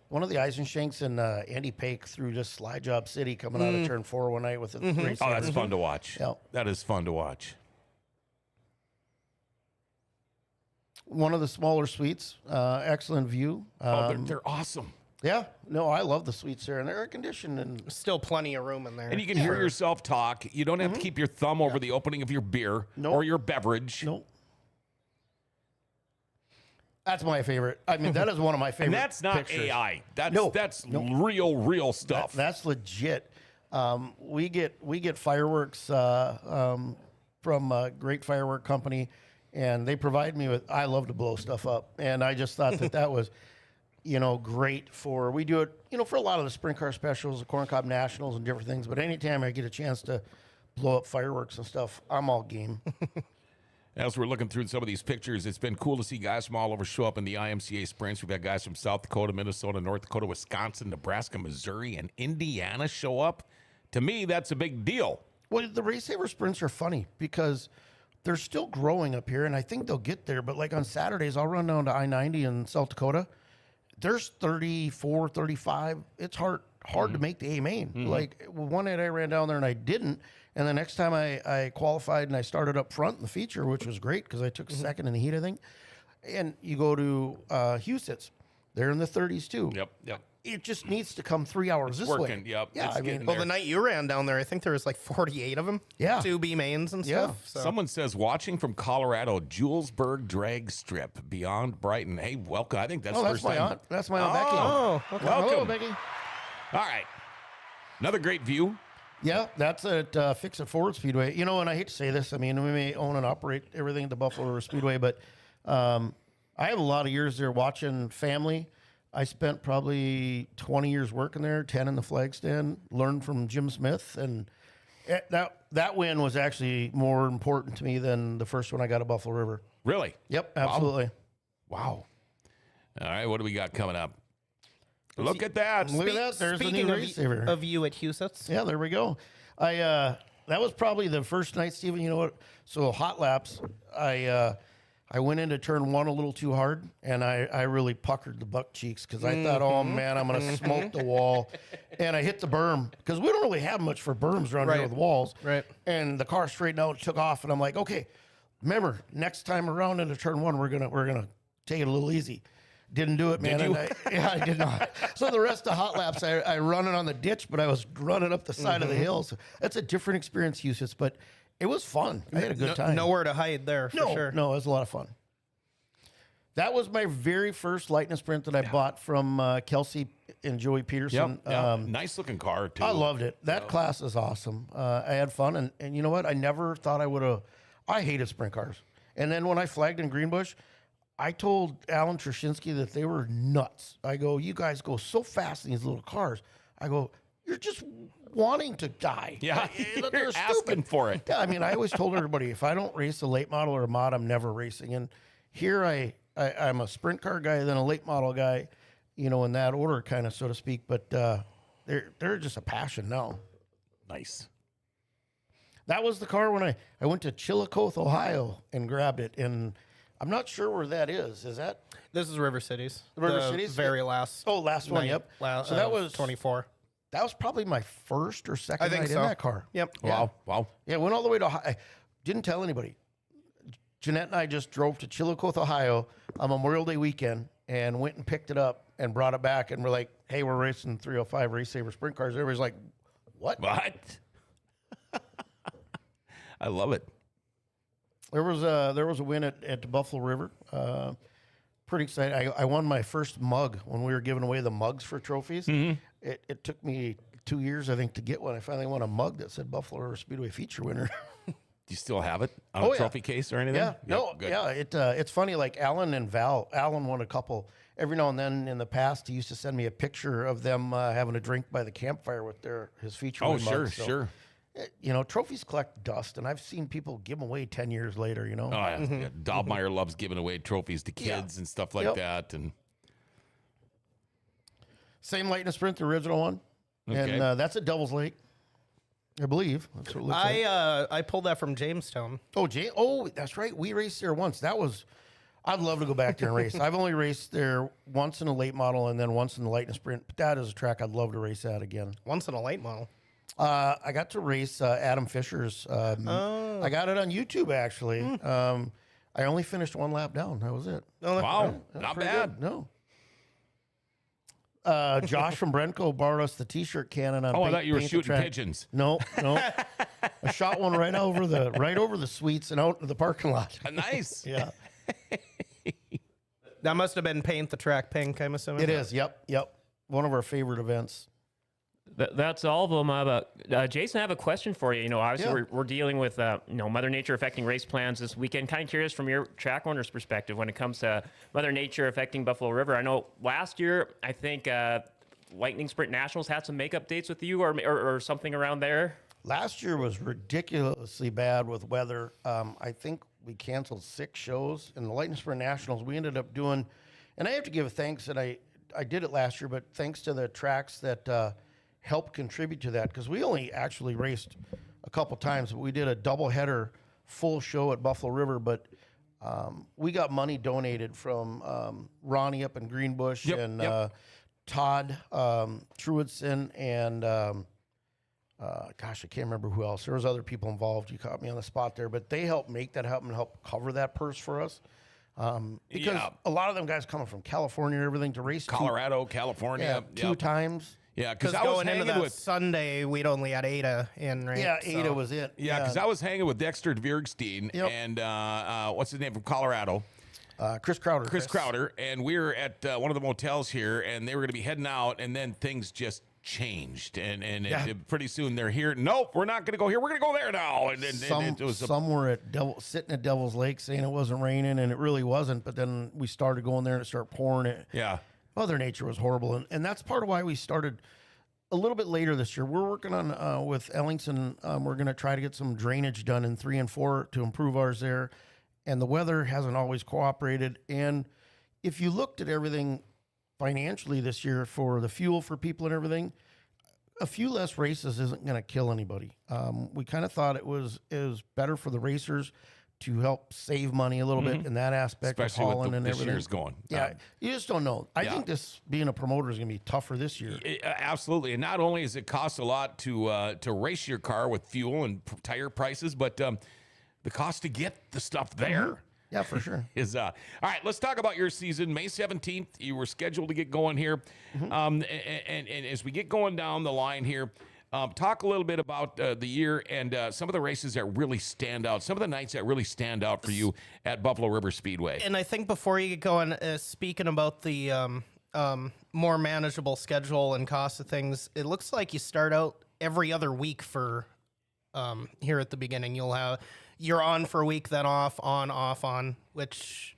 One of the Eisenshanks and Andy Pake threw just Slide Job City coming out of turn 4 one night with a race. Oh, that's fun to watch. Yep. That is fun to watch. One of the smaller suites, excellent view. They're awesome. Yeah, no, I love the suites there, and they're air conditioned. And Still plenty of room in there. And you can hear yourself talk. You don't have to keep your thumb over the opening of your beer Nope. or your beverage. nope. That's my favorite. I mean, that is one of my favorite. And that's not pictures. AI. That's No. that's real stuff. That's legit. We get fireworks from a great firework company, and they provide me with. I love to blow stuff up, and I just thought that was, great for. We do it, for a lot of the sprint car specials, the Corn Cob Nationals, and different things. But anytime I get a chance to blow up fireworks and stuff, I'm all game. As we're looking through some of these pictures, it's been cool to see guys from all over show up in the IMCA sprints. We've had guys from South Dakota, Minnesota, North Dakota, Wisconsin, Nebraska, Missouri, and Indiana show up. To me, that's a big deal. Well, the Race Saver sprints are funny because they're still growing up here, and I think they'll get there. But like on Saturdays, I'll run down to I-90 in South Dakota. There's 34, 35. It's hard to make the A main. Like one night I ran down there and I didn't. And the next time I qualified and I started up front in the feature, which was great because I took second in the heat, I think. And you go to Husitz. They're in the 30s too. Yep. It just needs to come 3 hours this working, way. yep. Yeah, It's I mean, getting Well, there. the night you ran down there, I think there was like 48 of them. Yeah. 2 B mains and Yeah. stuff. So. Someone says, watching from Colorado, Julesburg Drag Strip beyond Brighton. Hey, welcome. I think that's oh, the that's first my time. aunt. That's my aunt Becky. Oh, okay. Welcome. Hello, Becky. All right. Another great view. Yeah, that's at Fix It Forward Speedway. And I hate to say this. I mean, we may own and operate everything at the Buffalo River Speedway, but I have a lot of years there watching family. I spent probably 20 years working there, 10 in the flag stand, learned from Jim Smith, and that win was actually more important to me than the first one I got at Buffalo River. Really? Yep, absolutely. Wow. All right. What do we got coming up? Look at that. Look at that. There's the Speaking new race saver. of you at Husitz, Yeah, there we go. That was probably the first night, Steven. You know what? So hot laps, I went into turn 1 a little too hard, and I really puckered the buck cheeks because I thought, oh man, I'm gonna smoke the wall, and I hit the berm because we don't really have much for berms around here Right. with walls. Right. And the car straightened out, took off, and I'm like, okay, remember next time around into turn 1, we're gonna take it a little easy. Didn't do it, man. Did you? And I did not. So the rest of hot laps, I run it on the ditch, but I was running up the side of the hill. So that's a different experience, Husitz, but it was fun. I had a good time. nowhere to hide there for sure. No, it was a lot of fun. That was my very first lightning sprint that I bought from Kelsey and Joey Peterson. Nice looking car, too. I loved it. That class is awesome. I had fun, and you know what? I never thought I would have. I hated sprint cars. And then when I flagged in Greenbush, I told Alan Trushinsky that they were nuts. I go, you guys go so fast in these little cars. I go, you're just wanting to die. Yeah, They're you're asking for it. Yeah, I mean, I always told everybody, if I don't race a late model or a mod, I'm never racing. And here I'm a sprint car guy, then a late model guy, in that order, kind of, so to speak. But they're just a passion now. Nice. That was the car when I went to Chillicothe, Ohio, and grabbed it. And I'm not sure where that is. Is that? This is River Cities. River Cities? Very last. Oh, last one, night. yep. So that was 24. That was probably my first or second night in that car. Yep. Yeah. Wow. Yeah, went all the way to Ohio. I didn't tell anybody. Jeanette and I just drove to Chillicothe, Ohio on Memorial Day weekend and went and picked it up and brought it back. And we're like, hey, we're racing 305 Race Saver sprint cars. Everybody's like, what? I love it. There was a win at Buffalo River. Pretty excited. I won my first mug when we were giving away the mugs for trophies. It took me 2 years, I think, to get one. I finally won a mug that said Buffalo River Speedway feature winner. Do you still have it on a trophy case or anything? Yeah. No. Good. Yeah. It's funny. Like Alan and Val. Alan won a couple. Every now and then in the past, he used to send me a picture of them having a drink by the campfire with his feature. Oh, win mugs. sure. Trophies collect dust, and I've seen people give them away 10 years later. Oh, yeah. Dobmeyer loves giving away trophies to kids and stuff like that. And same Lightning Sprint, the original one, Okay. and that's at Devil's Lake, I believe. That's what it looks like. I pulled that from Jamestown. Oh, that's right. We raced there once. I'd love to go back there and race. I've only raced there once in a late model and then once in the Lightning Sprint. But that is a track I'd love to race at again. Once in a late model. I got to race Adam Fisher's. I got it on YouTube, actually. I only finished one lap down. That was it. wow, That's not pretty bad. good. No. Josh from Brenco borrowed us the T-shirt cannon on. Oh, I thought you were Paint the shooting Track. pigeons. No. I shot one right over the suites and out in the parking lot. Nice. Yeah, That must have been Paint the Track pink, I'm assuming. it is. Yep. One of our favorite events. That's all of them. But Jason, I have a question for you. Obviously Yeah. we're dealing with Mother Nature affecting race plans this weekend. Kind of curious from your track owner's perspective when it comes to Mother Nature affecting Buffalo River. I know last year I think Lightning Sprint Nationals had some makeup dates with you or something around there. Last year was ridiculously bad with weather. I think we canceled 6 shows. In the Lightning Sprint Nationals, we ended up doing, and I have to give thanks that I did it last year, but thanks to the tracks that helped contribute to that, because we only actually raced a couple times. But we did a doubleheader full show at Buffalo River, but we got money donated from Ronnie up in Greenbush and Todd Truidson and gosh, I can't remember who else. There was other people involved. You caught me on the spot there, but they helped make that happen and help cover that purse for us. Because a lot of them guys coming from California and everything to race Colorado, California. two times. Yeah, Because because I was going into hanging that with Sunday, we'd only had Ada in, right? Yeah, Ada was it. because I was hanging with Dexter Dviergstein Yep. and what's his name from Colorado, Chris Crowder. Chris Crowder, and we were at one of the motels here, and they were going to be heading out, and then things just changed, and pretty soon they're here. Nope, we're not going to go here. We're going to go there now. And it was Some were sitting at Devil's Lake saying it wasn't raining, and it really wasn't. But then we started going there and it started pouring. It. yeah. Mother Nature was horrible, and that's part of why we started a little bit later this year. We're working on with Ellingson. We're going to try to get some drainage done in 3 and 4 to improve ours there. And the weather hasn't always cooperated. And if you looked at everything financially this year for the fuel for people and everything, a few less races isn't going to kill anybody. We kind of thought it was better for the racers to help save money a little bit in that aspect, Especially of with hauling and this everything. year's going. Yeah, you just don't know. I think this being a promoter is going to be tougher this year. Absolutely, and not only does it cost a lot to race your car with fuel and tire prices, but the cost to get the stuff there Yeah, for sure. is all right. Let's talk about your season. May 17th, you were scheduled to get going here, and as we get going down the line here. Talk a little bit about the year and some of the races that really stand out, some of the nights that really stand out for you at Buffalo River Speedway. And I think before you get going, speaking about the more manageable schedule and cost of things, it looks like you start out every other week for here at the beginning. you're on for a week, then off, on, off, on, which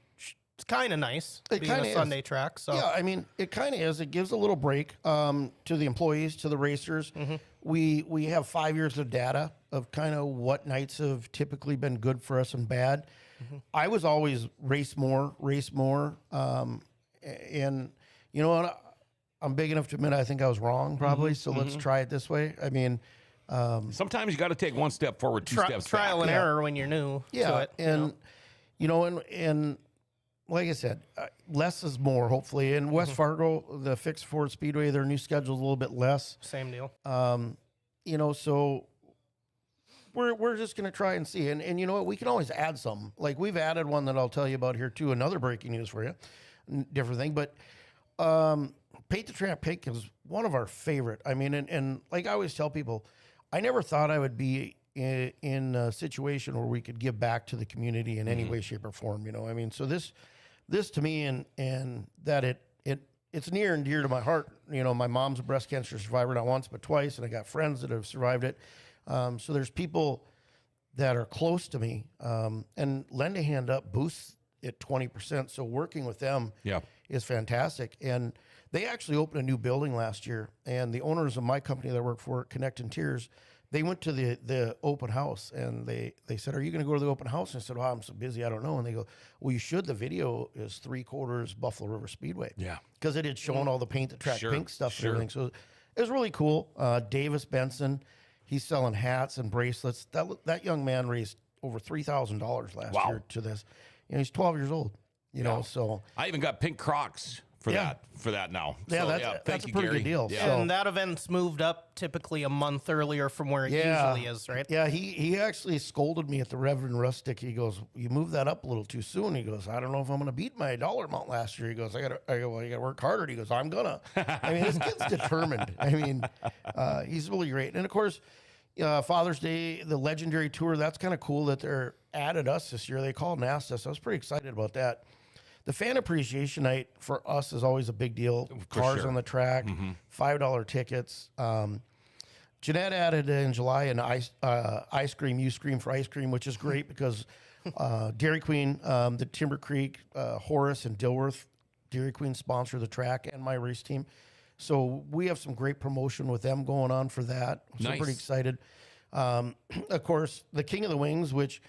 is kind of nice. It being kinda a is. Sunday track. So Yeah, I mean, it kind of is. It gives a little break to the employees, to the racers. We have 5 years of data of kind of what nights have typically been good for us and bad. I was always race more. And you know what? I'm big enough to admit I think I was wrong probably. So let's try it this way. I mean, Sometimes you got to take one step forward, two steps trial back. and error when you're new to it. and and like I said, less is more. Hopefully, in West Fargo, the Fixed Ford Speedway, their new schedule is a little bit less. Same deal. So we're just gonna try and see. And you know what? We can always add some. Like we've added one that I'll tell you about here too. Another breaking news for you, different thing, but. Paint the Track Pink is one of our favorite. I mean, and like I always tell people, I never thought I would be in a situation where we could give back to the community in any way, shape, or form. I mean, so this to me, and that it's near and dear to my heart. My mom's a breast cancer survivor, not once but twice, and I got friends that have survived it. So there's people that are close to me, and Lend a Hand Up boosts it 20%. So working with them is fantastic. And they actually opened a new building last year, and the owners of my company that I work for, Connect in Tears, they went to the open house, and they said, "Are you going to go to the open house?" And I said, "Oh, I'm so busy, I don't know." And they go, "Well, you should. The video is 3/4 Buffalo River Speedway." Yeah. Because it had shown all the Paint the Track Sure, Pink stuff sure. and everything. So it was really cool. Davis Benson, he's selling hats and bracelets. That young man raised over $3,000 last Wow. year to this. He's 12 years old. So I even got pink Crocs for that now. Yeah, So, that's thank a you, pretty Gary. good deal. Yeah. So- And that event's moved up typically a month earlier from where it usually is, right? Yeah, he actually scolded me at the Reverend Rustic. He goes, "You moved that up a little too soon." He goes, "I don't know if I'm going to beat my dollar amount last year." He goes, I go, "Well, you got to work harder." He goes, "I'm gonna." I mean, this kid's determined. I mean, he's really great. And of course, Father's Day, the Legendary Tour. That's kind of cool that they're added us this year. They called and asked us. I was pretty excited about that. The Fan Appreciation Night for us is always a big deal. Cars sure. on the track, $5 tickets. Jeanette added in July an ice cream, you scream for ice cream, which is great because Dairy Queen, the Timber Creek, Horace, and Dilworth, Dairy Queen sponsor the track and my race team. So we have some great promotion with them going on for that. So I'm pretty Nice. excited. Of course, the King of the Wings, which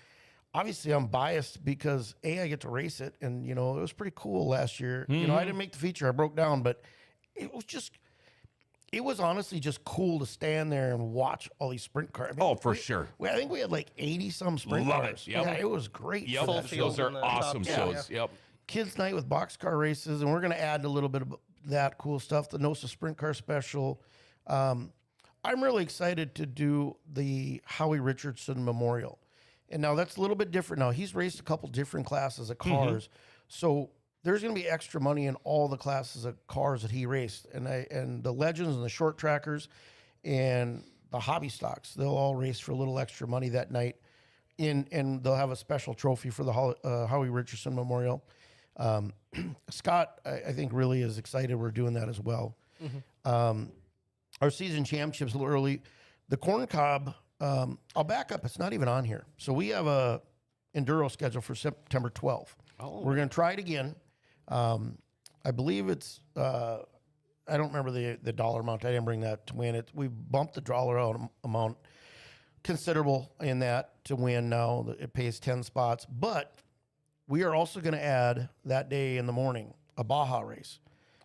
obviously I'm biased because I get to race it, and it was pretty cool last year. I didn't make the feature, I broke down, but it was honestly just cool to stand there and watch all these sprint cars. I mean, For sure. I think we had like 80 some sprint Love cars. it. Yep. Yeah, it was great. Yep. Full Those field are in the awesome top shows. two. Yep. Kids Night with boxcar races, and we're going to add a little bit of that cool stuff. The NOSA Sprint Car Special. I'm really excited to do the Howie Richardson Memorial. And now that's a little bit different. Now he's raced a couple different classes of cars, so there's going to be extra money in all the classes of cars that he raced, and the legends and the short trackers, and the hobby stocks. They'll all race for a little extra money that night, and they'll have a special trophy for the Howie Richardson Memorial. Scott, I think, really is excited we're doing that as well. Our season championships a little early. The Corn Cob. I'll back up. It's not even on here. So we have a enduro schedule for September 12th. We're going to try it again. I believe it's, I don't remember the dollar amount. I didn't bring that to win it. We bumped the dollar amount considerable in that to win now. It pays 10 spots. But we are also going to add that day in the morning a Baja race.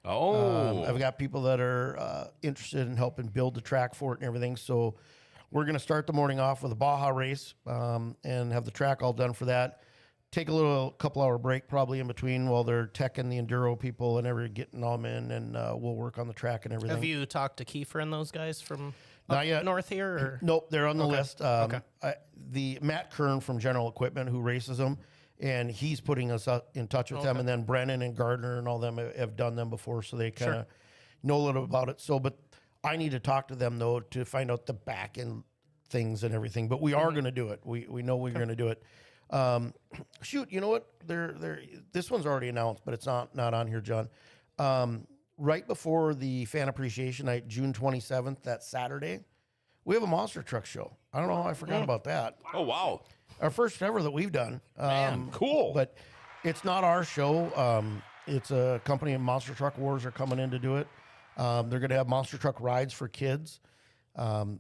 I've got people that are interested in helping build the track for it and everything. So we're going to start the morning off with a Baja race and have the track all done for that. Take a couple hour break probably in between while they're teching the enduro people and getting them in, and we'll work on the track and everything. Have you talked to Kiefer and those guys from Not up yet. north here? Or? Nope, they're on the list. Okay. The Matt Kern from General Equipment, who races them, and he's putting us in touch with them. And then Brennan and Gardner and all them have done them before, so they kind of know a little about it. So, but I need to talk to them though to find out the back end things and everything. But we are going to do it. We know we're going to do it. Shoot, you know what? This one's already announced, but it's not on here, John. Right before the Fan Appreciation Night, June 27th, that Saturday, we have a monster truck show. I don't know how I forgot about that. Oh, wow. Our first ever that we've done. Man, cool. But it's not our show. It's a company, Monster Truck Wars are coming in to do it. They're going to have monster truck rides for kids.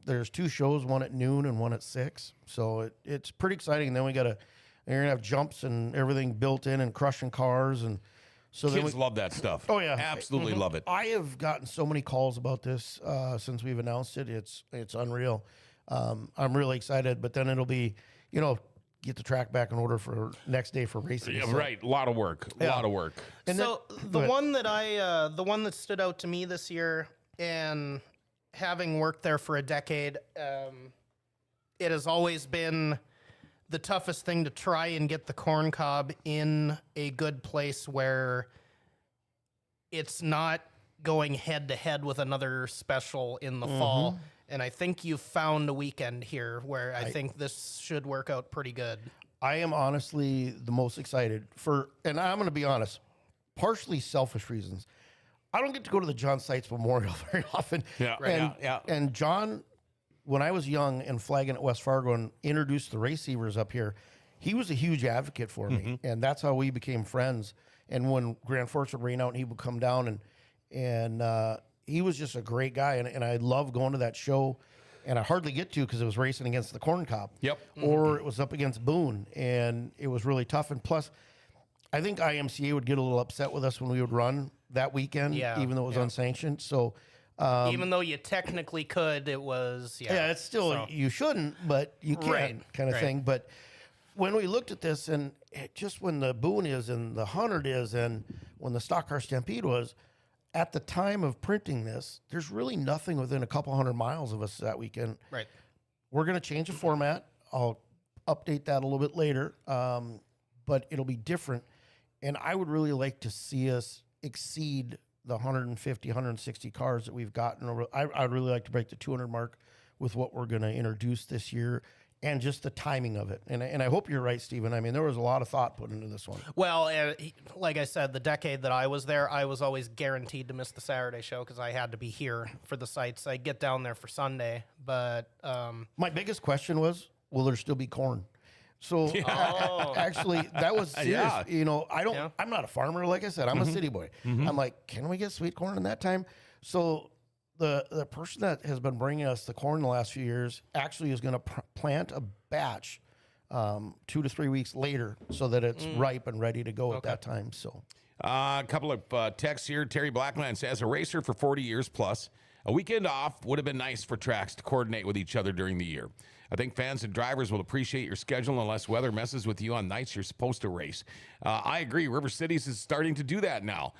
There's 2 shows, one at noon and one at 6. So it's pretty exciting. Then you're going to have jumps and everything built in and crushing cars. And so Kids love that stuff. Oh, yeah. Absolutely love it. I have gotten so many calls about this since we've announced it. It's unreal. I'm really excited, but then it'll be, get the track back in order for next day for racing. Yeah, So- right. A lot of work. A lot of work. And So then- the go ahead. one that stood out to me this year, and having worked there for a decade, it has always been the toughest thing to try and get the corn cob in a good place where it's not going head to head with another special in the fall. And I think you found a weekend here where I think this should work out pretty good. I am honestly the most excited and I'm going to be honest, partially selfish reasons. I don't get to go to the John Seitz Memorial very often. Yeah, right. Yeah. And John, when I was young and flagging at West Fargo and introduced the receivers up here, he was a huge advocate for me. And that's how we became friends. And when Grand Forks would rain out and he would come down and he was just a great guy. And I love going to that show. And I hardly get to because it was racing against the corn cob. Yep. Or it was up against Boone. And it was really tough. And plus, I think IMCA would get a little upset with us when we would run that weekend, even though it was unsanctioned. So, even though you technically could, it was, it's still, you shouldn't, but you can kind of thing. But when we looked at this and just when the Boone is and the 100 is and when the Stock Car Stampede was, at the time of printing this, there's really nothing within a couple 100 miles of us that weekend. Right. We're going to change the format. I'll update that a little bit later, but it'll be different. And I would really like to see us exceed the 150, 160 cars that we've gotten over. I'd really like to break the 200 mark with what we're going to introduce this year and just the timing of it. And I hope you're right, Stephen. I mean, there was a lot of thought put into this one. Well, like I said, the decade that I was there, I was always guaranteed to miss the Saturday show because I had to be here for the sites. I'd get down there for Sunday, but My biggest question was, will there still be corn? So actually, that was serious. Yeah. I'm not a farmer. Like I said, I'm a city boy. I'm like, can we get sweet corn in that time? So the person that has been bringing us the corn the last few years actually is going to plant a batch 2 to 3 weeks later so that it's ripe and ready to go at that time. So A couple of texts here. Terry Blackland says, a racer for 40 years plus, a weekend off would have been nice for tracks to coordinate with each other during the year. I think fans and drivers will appreciate your schedule unless weather messes with you on nights you're supposed to race. I agree. River Cities is starting to do that now.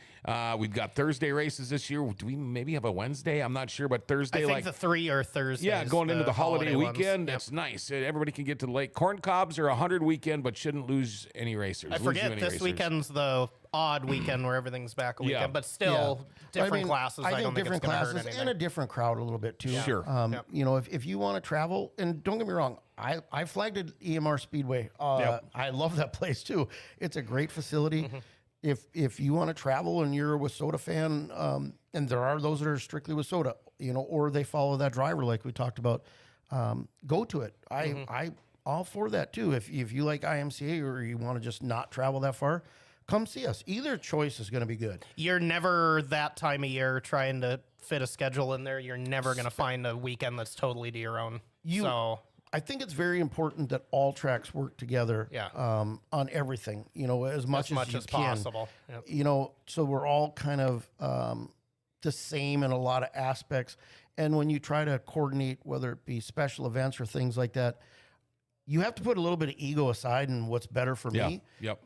We've got Thursday races this year. Do we maybe have a Wednesday? I'm not sure, but Thursday. I think the 3 are Thursdays. Yeah, going into the holiday weekend. Ones. That's nice. Everybody can get to the lake. Corn cobs are a 100 weekend, but shouldn't lose any racers. I forget this weekend's the odd weekend where everything's back a weekend, but still different classes. I think don't different think it's classes hurt anything. and a different crowd a little bit too. Sure. If you want to travel, and don't get me wrong, I flagged at EMR Speedway. I love that place too. It's a great facility. If you want to travel and you're a Wissota fan, and there are those that are strictly Wissota, or they follow that driver like we talked about, go to it. I all for that too. If you like IMCA or you want to just not travel that far, come see us. Either choice is going to be good. You're never that time of year trying to fit a schedule in there. You're never going to find a weekend that's totally to your own. I think it's very important that all tracks work together on everything, as much as possible. Yep. So we're all kind of the same in a lot of aspects. And when you try to coordinate, whether it be special events or things like that, you have to put a little bit of ego aside and what's better for me. Yep.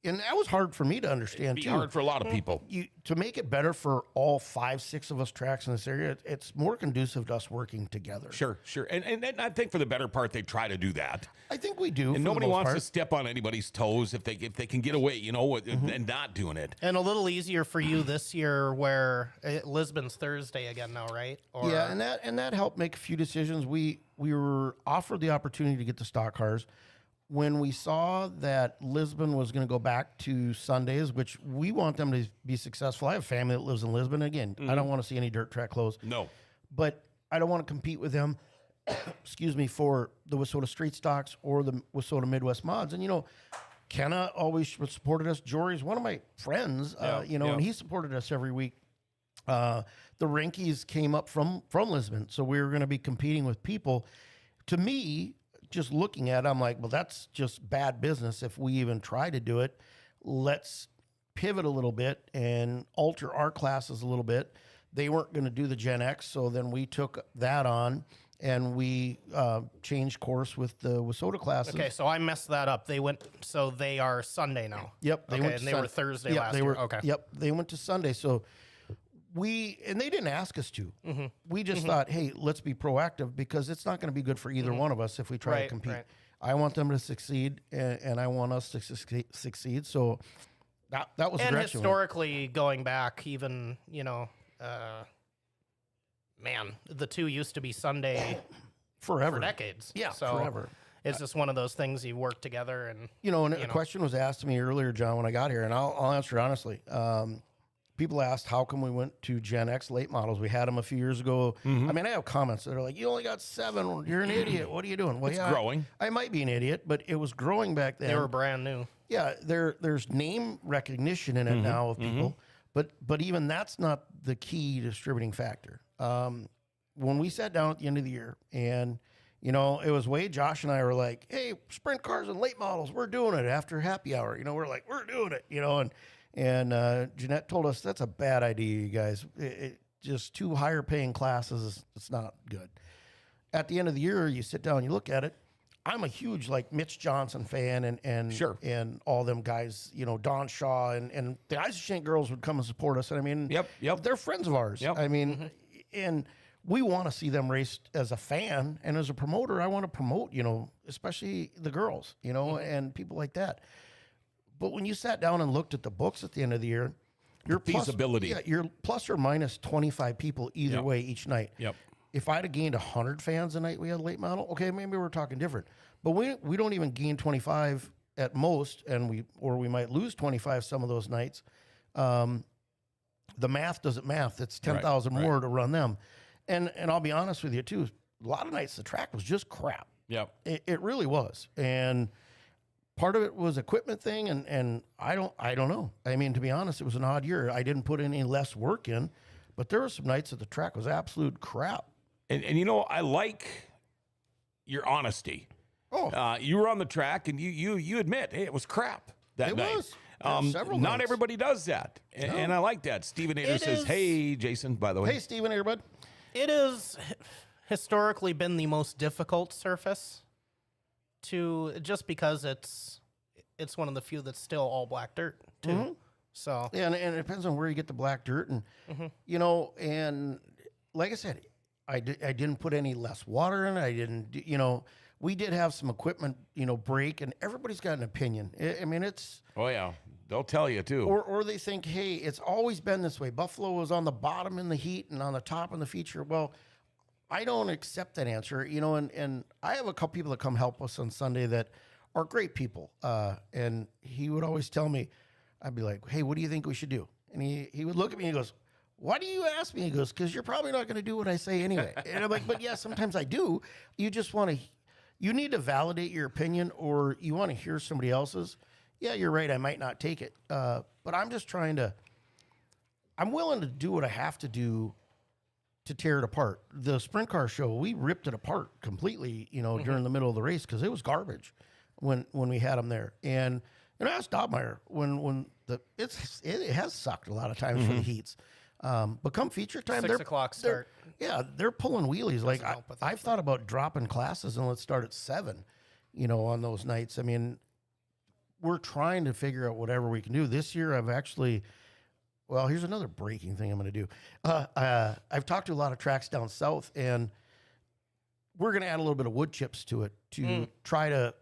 And that was hard for me to understand, It'd be too. hard for a lot of people. To make it better for all 5, 6 of us tracks in this area, it's more conducive to us working together. Sure. And I think for the better part, they try to do that. I think we do. And nobody wants to step on anybody's toes if they can get away, and not doing it. And a little easier for you this year where Lisbon's Thursday again now, right? Yeah, and that helped make a few decisions. We were offered the opportunity to get the stock cars. When we saw that Lisbon was going to go back to Sundays, which we want them to be successful. I have family that lives in Lisbon. Again, I don't want to see any dirt track closed. No. But I don't want to compete with them. excuse me, for the Wissota Street Stocks or the Wissota Midwest Mods. And, Kenna always supported us. Jory's one of my friends, and he supported us every week. The Rinkies came up from Lisbon, so we were going to be competing with people. To me, just looking at it, I'm like, well, that's just bad business if we even try to do it. Let's pivot a little bit and alter our classes a little bit. They weren't going to do the Gen X, so then we took that on. And we changed course with the Wissota classes. Okay, so I messed that up. They are Sunday now. Yep. They were Thursday last year. Okay. Yep, they went to Sunday. So and they didn't ask us to. Mm-hmm. We just thought, hey, let's be proactive because it's not going to be good for either one of us if we try to compete. Right. I want them to succeed, and I want us to succeed. So that was the and direction. Historically, going back, even man, the two used to be Sunday forever, for decades. Yeah, so forever. It's just one of those things you work together, and a question was asked to me earlier, John, when I got here, and I'll answer honestly. People asked, how come we went to Gen X late models? We had them a few years ago. I mean, I have comments that are like, you only got 7. You're an idiot. What are you doing? Well, It's growing. I might be an idiot, but it was growing back then. they were brand new. Yeah, there's name recognition in it now of people, but even that's not the key distributing factor. When we sat down at the end of the year and, it was Wade, Josh, and I were like, hey, sprint cars and late models, we're doing it after happy hour. We're like, we're doing it, and Jeanette told us that's a bad idea, you guys. It just 2 higher paying classes, it's not good. At the end of the year, you sit down, you look at it. I'm a huge Mitch Johnson fan and Sure. and all them guys, Don Shaw and the Eisenstein girls would come and support us. And I mean, Yep. they're friends of ours. Yep. I mean, and we want to see them race as a fan and as a promoter. I want to promote, especially the girls, and people like that. But when you sat down and looked at the books at the end of the year, your feasibility. You're plus or minus 25 people either way each night. Yep. If I'd have gained 100 fans the night we had late model, okay, maybe we're talking different. But we don't even gain 25 at most, and we might lose 25 some of those nights. The math doesn't math. It's 10,000 more to run them. And I'll be honest with you too. A lot of nights the track was just crap. Yep. It really was. And part of it was equipment thing, and I don't know. I mean, to be honest, it was an odd year. I didn't put any less work in, but there were some nights that the track was absolute crap. And I like your honesty. Oh, you were on the track and you admit, hey, it was crap that night. was. There were several not nights. everybody does that. And I like that. Steven Ader says, hey, Jason, by the way. hey, Steven, here, bud. It has historically been the most difficult surface just because it's one of the few that's still all black dirt too. So Yeah, and it depends on where you get the black dirt, and and like I said, I didn't put any less water in it. I didn't, we did have some equipment, break, and everybody's got an opinion. I mean, it's Oh, yeah. They'll tell you, too. or they think, hey, it's always been this way. Buffalo was on the bottom in the heat and on the top in the feature. Well, I don't accept that answer, and I have a couple people that come help us on Sunday that are great people. And he would always tell me, I'd be like, hey, what do you think we should do? And he would look at me and he goes, why do you ask me? He goes, because you're probably not going to do what I say anyway. And I'm like, but yeah, sometimes I do. You just you need to validate your opinion, or you want to hear somebody else's. Yeah, you're right. I might not take it. But I'm just I'm willing to do what I have to do to tear it apart. The sprint car show, we ripped it apart completely, during the middle of the race because it was garbage when we had them there. And I asked Dobmeyer it has sucked a lot of times for the heats. But come feature time, 6 o'clock start. They're pulling wheelies. Like help with that I've thought about dropping classes and let's start at 7, on those nights. I mean, we're trying to figure out whatever we can do. This year, I've actually, here's another breaking thing I'm going to do. I've talked to a lot of tracks down south, and we're going to add a little bit of wood chips to it to try to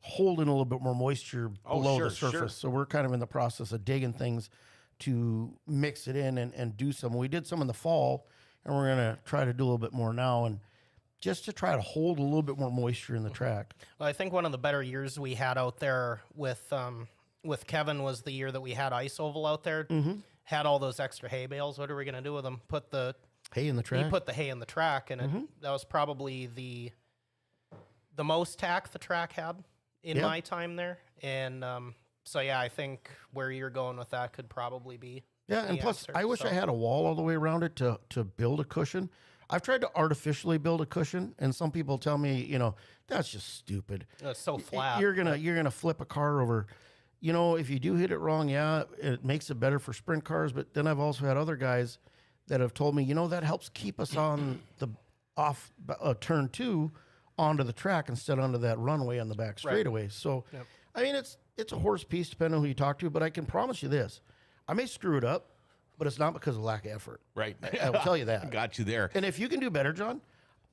hold in a little bit more moisture below the surface. Sure. So we're kind of in the process of digging things to mix it in and do some. We did some in the fall, and we're going to try to do a little bit more now, and just to try to hold a little bit more moisture in the track. Well, I think one of the better years we had out there with Kevin was the year that we had ice oval out there. Had all those extra hay bales. What are we going to do with them? Put the Hay in the track. He put the hay in the track, and that was probably the most tack the track had in my time there. And so, yeah, I think where you're going with that could probably be Yeah, and the plus, answer. I wish I had a wall all the way around it to build a cushion. I've tried to artificially build a cushion, and some people tell me, that's just stupid. It's so flat. You're gonna flip a car over. If you do hit it wrong, yeah, it makes it better for sprint cars. But then I've also had other guys that have told me, that helps keep us on the off turn 2 onto the track instead onto that runway on the back straightaway. So, I mean, it's a horse piece depending on who you talk to. But I can promise you this: I may screw it up, but it's not because of lack of effort. Right. I will tell you that. Got you there. And if you can do better, John,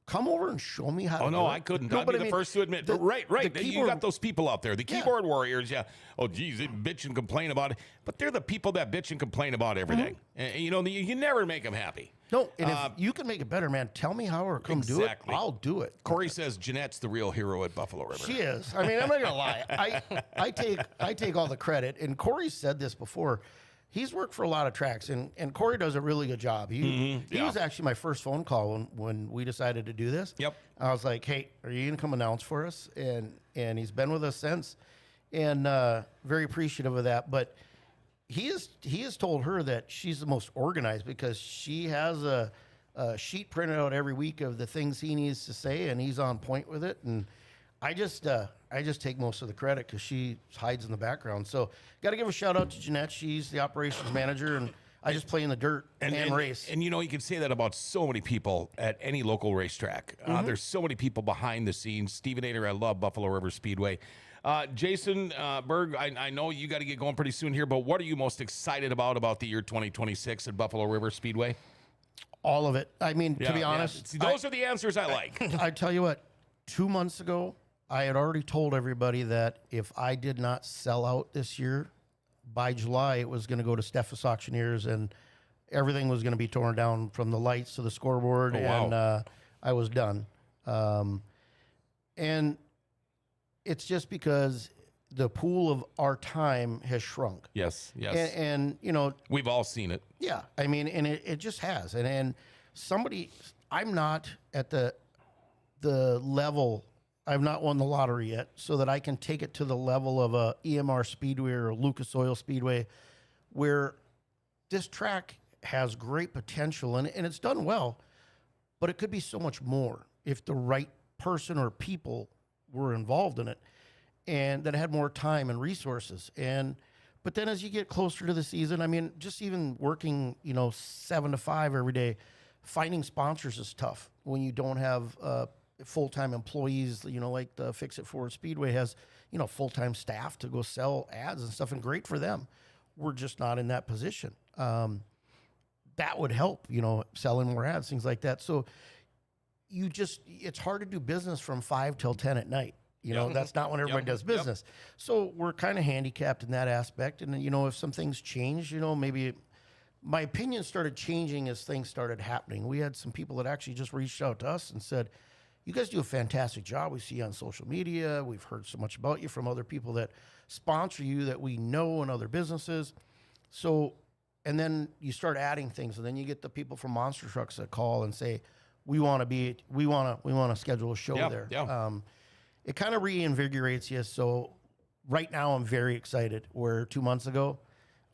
come over and show me how to do it. No, I couldn't. I'd be the first to admit. Right. You got those people out there, the keyboard warriors. Yeah. Oh, geez, they bitch and complain about it. But they're the people that bitch and complain about everything. And, you never make them happy. No, and if you can make it better, man, tell me how or come do it. I'll do it. Corey says Jeanette's the real hero at Buffalo River. She is. I mean, I'm not going to lie. I take all the credit. And Corey said this before. He's worked for a lot of tracks, and Corey does a really good job. He was actually my first phone call when we decided to do this. Yep. I was like, hey, are you going to come announce for us? And he's been with us since, and very appreciative of that. But he has told her that she's the most organized because she has a sheet printed out every week of the things he needs to say, and he's on point with it. And I just take most of the credit because she hides in the background. So got to give a shout out to Jeanette. She's the operations manager, and I just play in the dirt and race. And you can say that about so many people at any local racetrack. There's so many people behind the scenes. Steven Ader, I love Buffalo River Speedway. Jason Berg, I know you got to get going pretty soon here, but what are you most excited about the year 2026 at Buffalo River Speedway? All of it. I mean, to be honest. See, those are the answers I like. I tell you what, 2 months ago, I had already told everybody that if I did not sell out this year, by July, it was going to go to Steffes Auctioneers and everything was going to be torn down from the lights to the scoreboard. Oh, wow. And I was done. And it's just because the pool of our time has shrunk. Yes. And we've all seen it. Yeah. I mean, and it just has. And I'm not at the level. I've not won the lottery yet, so that I can take it to the level of a EMR Speedway or a Lucas Oil Speedway, where this track has great potential and it's done well, but it could be so much more if the right person or people were involved in it and that had more time and resources. But then as you get closer to the season, I mean, just even working, 7 to 5 every day, finding sponsors is tough when you don't have full-time employees, like the Fix It Forward Speedway has, full-time staff to go sell ads and stuff, and great for them. We're just not in that position. That would help, selling more ads, things like that. So it's hard to do business from 5 till 10 at night. That's not when everybody does business. So we're kind of handicapped in that aspect. And, if some things change, maybe my opinion started changing as things started happening. We had some people that actually just reached out to us and said, you guys do a fantastic job. We see you on social media. We've heard so much about you from other people that sponsor you that we know in other businesses. So, and then you start adding things, and then you get the people from Monster Trucks that call and say, we want to schedule a show there. Yeah. It kind of reinvigorates you. So right now I'm very excited, where 2 months ago,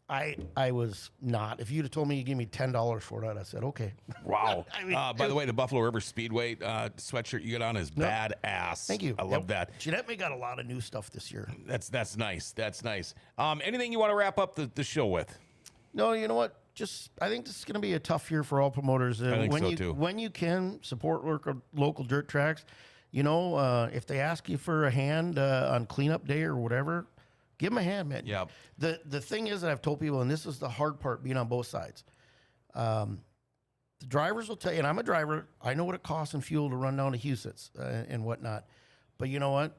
I was not. If you'd have told me you give me $10 for it, I said, okay. Wow. By the way, the Buffalo River Speedway sweatshirt you got on is badass. Thank you. I love that. Jeanette may got a lot of new stuff this year. That's nice. That's nice. Anything you want to wrap up the show with? No, you know what? I think this is going to be a tough year for all promoters. I think so too. When you can support local dirt tracks, if they ask you for a hand on cleanup day or whatever, give them a hand, man. Yeah. The thing is that I've told people, and this is the hard part, being on both sides. The drivers will tell you, and I'm a driver, I know what it costs in fuel to run down to Huset's and whatnot. But you know what?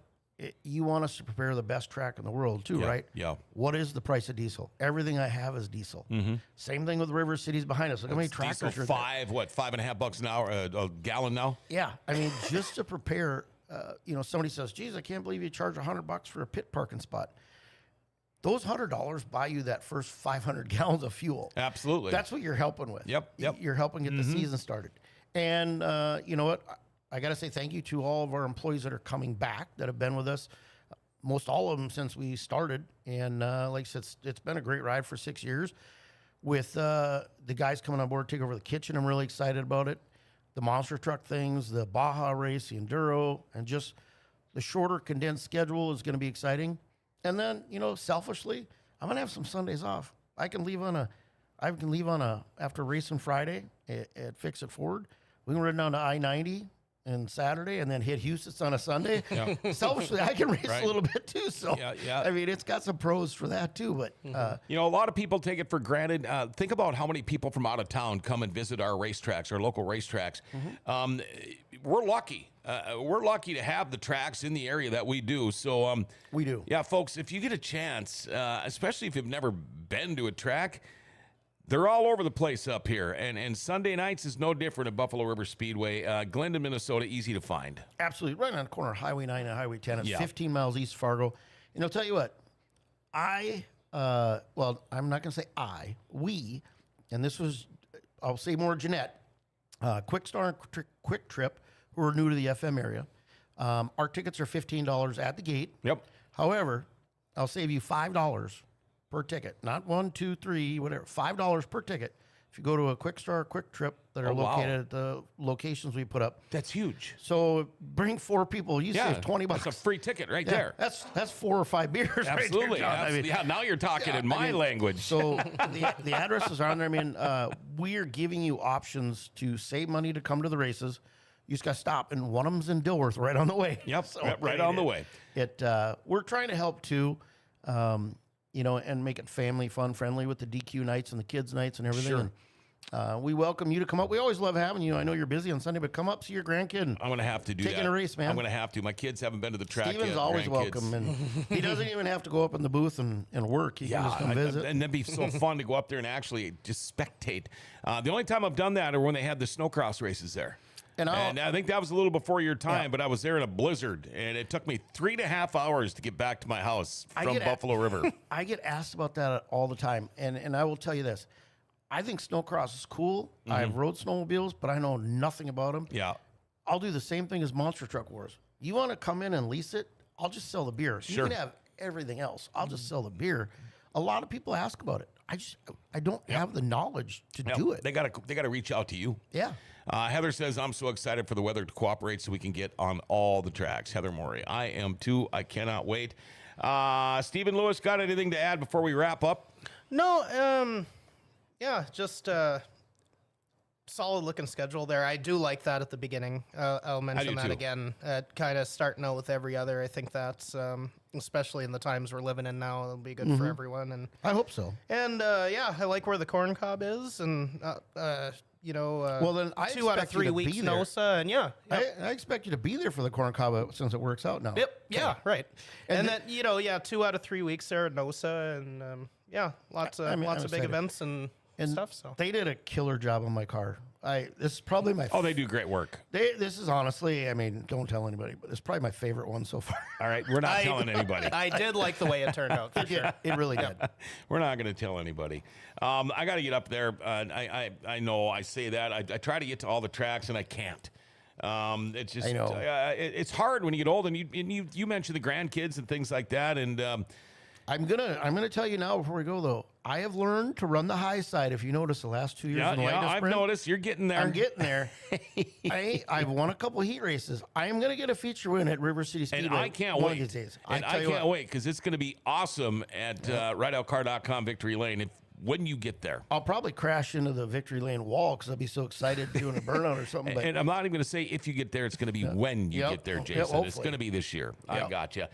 You want us to prepare the best track in the world too, right? Yeah. What is the price of diesel? Everything I have is diesel. Mm-hmm. Same thing with the river cities behind us. Look how many tractors are there. $5.50 an hour, a gallon now? Yeah. I mean, just to prepare, somebody says, geez, I can't believe you charge $100 for a pit parking spot. those $100 buy you that first 500 gallons of fuel. Absolutely. That's what you're helping with. Yep. You're helping get the season started. And you know what? I got to say thank you to all of our employees that are coming back that have been with us. Most all of them since we started. And like I said, it's been a great ride for 6 years. With the guys coming on board, take over the kitchen, I'm really excited about it. The monster truck things, the Baja race, the Enduro, and just the shorter condensed schedule is going to be exciting. And then, you know, selfishly, I'm going to have some Sundays off. I can leave on after racing Friday at Fix It Ford. We can run down to I-90 and Saturday and then hit Houston on a Sunday. Yeah. Selfishly, I can race a little bit too. So, I mean, it's got some pros for that too. But, you know, a lot of people take it for granted. Think about how many people from out of town come and visit our racetracks, our local racetracks. We're lucky. We're lucky to have the tracks in the area that we do. So, we do. Yeah, folks, if you get a chance, especially if you've never been to a track, they're all over the place up here, and Sunday nights is no different at Buffalo River Speedway. Glendon, Minnesota, easy to find. Absolutely. Right on the corner of Highway 9 and Highway 10. It's 15 miles east of Fargo. And I'll tell you what, well, I'm not going to say we, and this was, I'll say more Jeanette, Quick Star and Quick Trip, who are new to the FM area. Our tickets are $15 at the gate. Yep. However, I'll save you $5 per ticket, not 1, 2, 3, whatever, $5 per ticket. If you go to a Quick Star, Quick Trip that are located at the locations we put up. That's huge. So bring 4 people. You save $20. That's a free ticket right there. That's 4 or 5 beers. Absolutely. Right there, John. I mean, now you're talking in my language. So the addresses are on there. I mean, we are giving you options to save money to come to the races. You just got to stop, and one of them's in Dilworth, right on the way. Yep, So, right on the way. We're trying to help too. You know, and make it family fun friendly with the DQ nights and the kids nights and everything. Sure. And, we welcome you to come up. We always love having you. I know you're busy on Sunday, but come up, see your grandkid. And I'm going to have to do that. Taking a race, man. I'm going to have to. My kids haven't been to the track Steven's yet. always grandkids. welcome, and he doesn't even have to go up in the booth and work. He can just come visit. And that'd be so fun to go up there and actually just spectate. The only time I've done that are when they had the snowcross races there. And I think that was a little before your time, but I was there in a blizzard, and it took me 3.5 hours to get back to my house from Buffalo River. I get asked about that all the time, and I will tell you this. I think snowcross is cool. I've rode snowmobiles, but I know nothing about them. Yeah. I'll do the same thing as Monster Truck Wars. You want to come in and lease it? I'll just sell the beer. Sure. You can have everything else. I'll just sell the beer. A lot of people ask about it. I don't have the knowledge to do it. They gotta reach out to you. Yeah. Heather says, I'm so excited for the weather to cooperate so we can get on all the tracks. Heather Morey. I am too. I cannot wait. Stephen Lewis, got anything to add before we wrap up? No, yeah, just solid looking schedule there. I do like that at the beginning. I'll mention that again. Kind of starting out with every other. I think that's, especially in the times we're living in now, it'll be good for everyone. And I hope so. And yeah, I like where the corn cob is, and you know, well then I 2 out of 3 weeks NOSA, and I expect you to be there for the corn cob since it works out now. Yep. Yeah. Right. And then 2 out of 3 weeks there at NOSA, and yeah, lots of big events and stuff. So they did a killer job on my car. This is probably my. Oh, they do great work. This is honestly, I mean, don't tell anybody, but it's probably my favorite one so far. All right, we're not telling anybody. I did like the way it turned out. For sure. It really did. We're not going to tell anybody. I got to get up there. I know I say that. I try to get to all the tracks, and I can't. It's just, I know. It's hard when you get old, and you mentioned the grandkids and things like that, and. I'm gonna tell you now before we go though. I have learned to run the high side. If you notice, the last 2 years in the lightning I've sprint, noticed you're getting there. I'm getting there. I've won a couple heat races. I am gonna get a feature win at River City Speedway. And I can't one wait. Of these days. And I can't wait because it's going to be awesome at rideoutcar.com Victory Lane when you get there. I'll probably crash into the Victory Lane wall because I'll be so excited doing a burnout or something. And I'm not even going to say if you get there. It's going to be when you get there, Jason. It's going to be this year. I got you.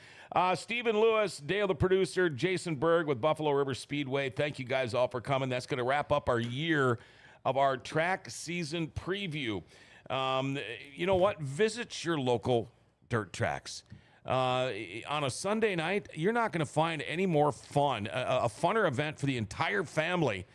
Stephen Lewis, Dale the producer, Jason Berg with Buffalo River Speedway. Thank you guys all for coming. That's going to wrap up our year of our track season preview. You know what? Visit your local dirt tracks. On a Sunday night, you're not going to find any more fun, a funner event for the entire family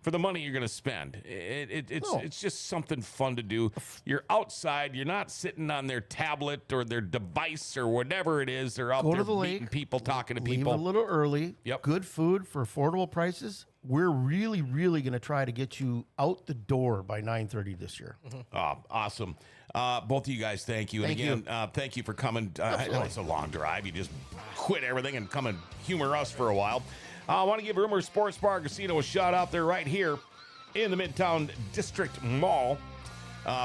for the money you're going to spend. It's No. it's just something fun to do. You're outside. You're not sitting on their tablet or their device or whatever it is. They're out Go there to the meeting lake, people, talking to Leave people. a little early. Yep. Good food for affordable prices. We're really, really going to try to get you out the door by 9:30 this year. Oh, awesome. Both of you guys, thank you. Thank and again, thank you for coming. I know it's a long drive. You just quit everything and come and humor us for a while. I want to give Rumor Sports Bar Casino a shout out there right here in the Midtown District Mall.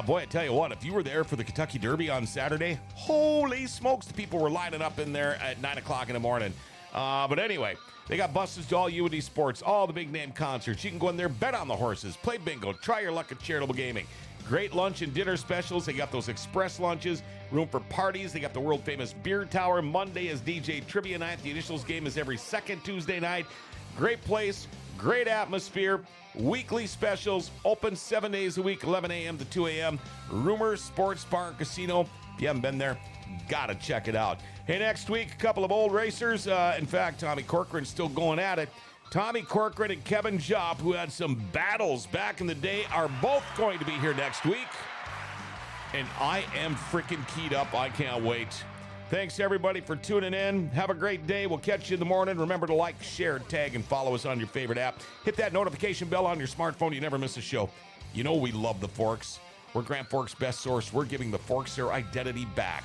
Boy, I tell you what, if you were there for the Kentucky Derby on Saturday, holy smokes, the people were lining up in there at 9 o'clock in the morning. But anyway, they got buses to all UND sports, all the big name concerts. You can go in there, bet on the horses, play bingo, try your luck at charitable gaming. Great lunch and dinner specials. They got those express lunches, room for parties. They got the world famous beer tower. Monday is DJ Trivia Night. The Initials game is every second Tuesday night. Great place, great atmosphere, weekly specials, open 7 days a week, 11 a.m. to 2 a.m. Rumor Sports Bar Casino. If you haven't been there, gotta check it out. Hey, next week, a couple of old racers. In fact, Tommy Corcoran's still going at it. Tommy Corcoran and Kevin Jopp, who had some battles back in the day, are both going to be here next week. And I am freaking keyed up. I can't wait. Thanks, everybody, for tuning in. Have a great day. We'll catch you in the morning. Remember to like, share, tag, and follow us on your favorite app. Hit that notification bell on your smartphone. You never miss a show. You know we love the Forks. We're Grand Forks' best source. We're giving the Forks their identity back.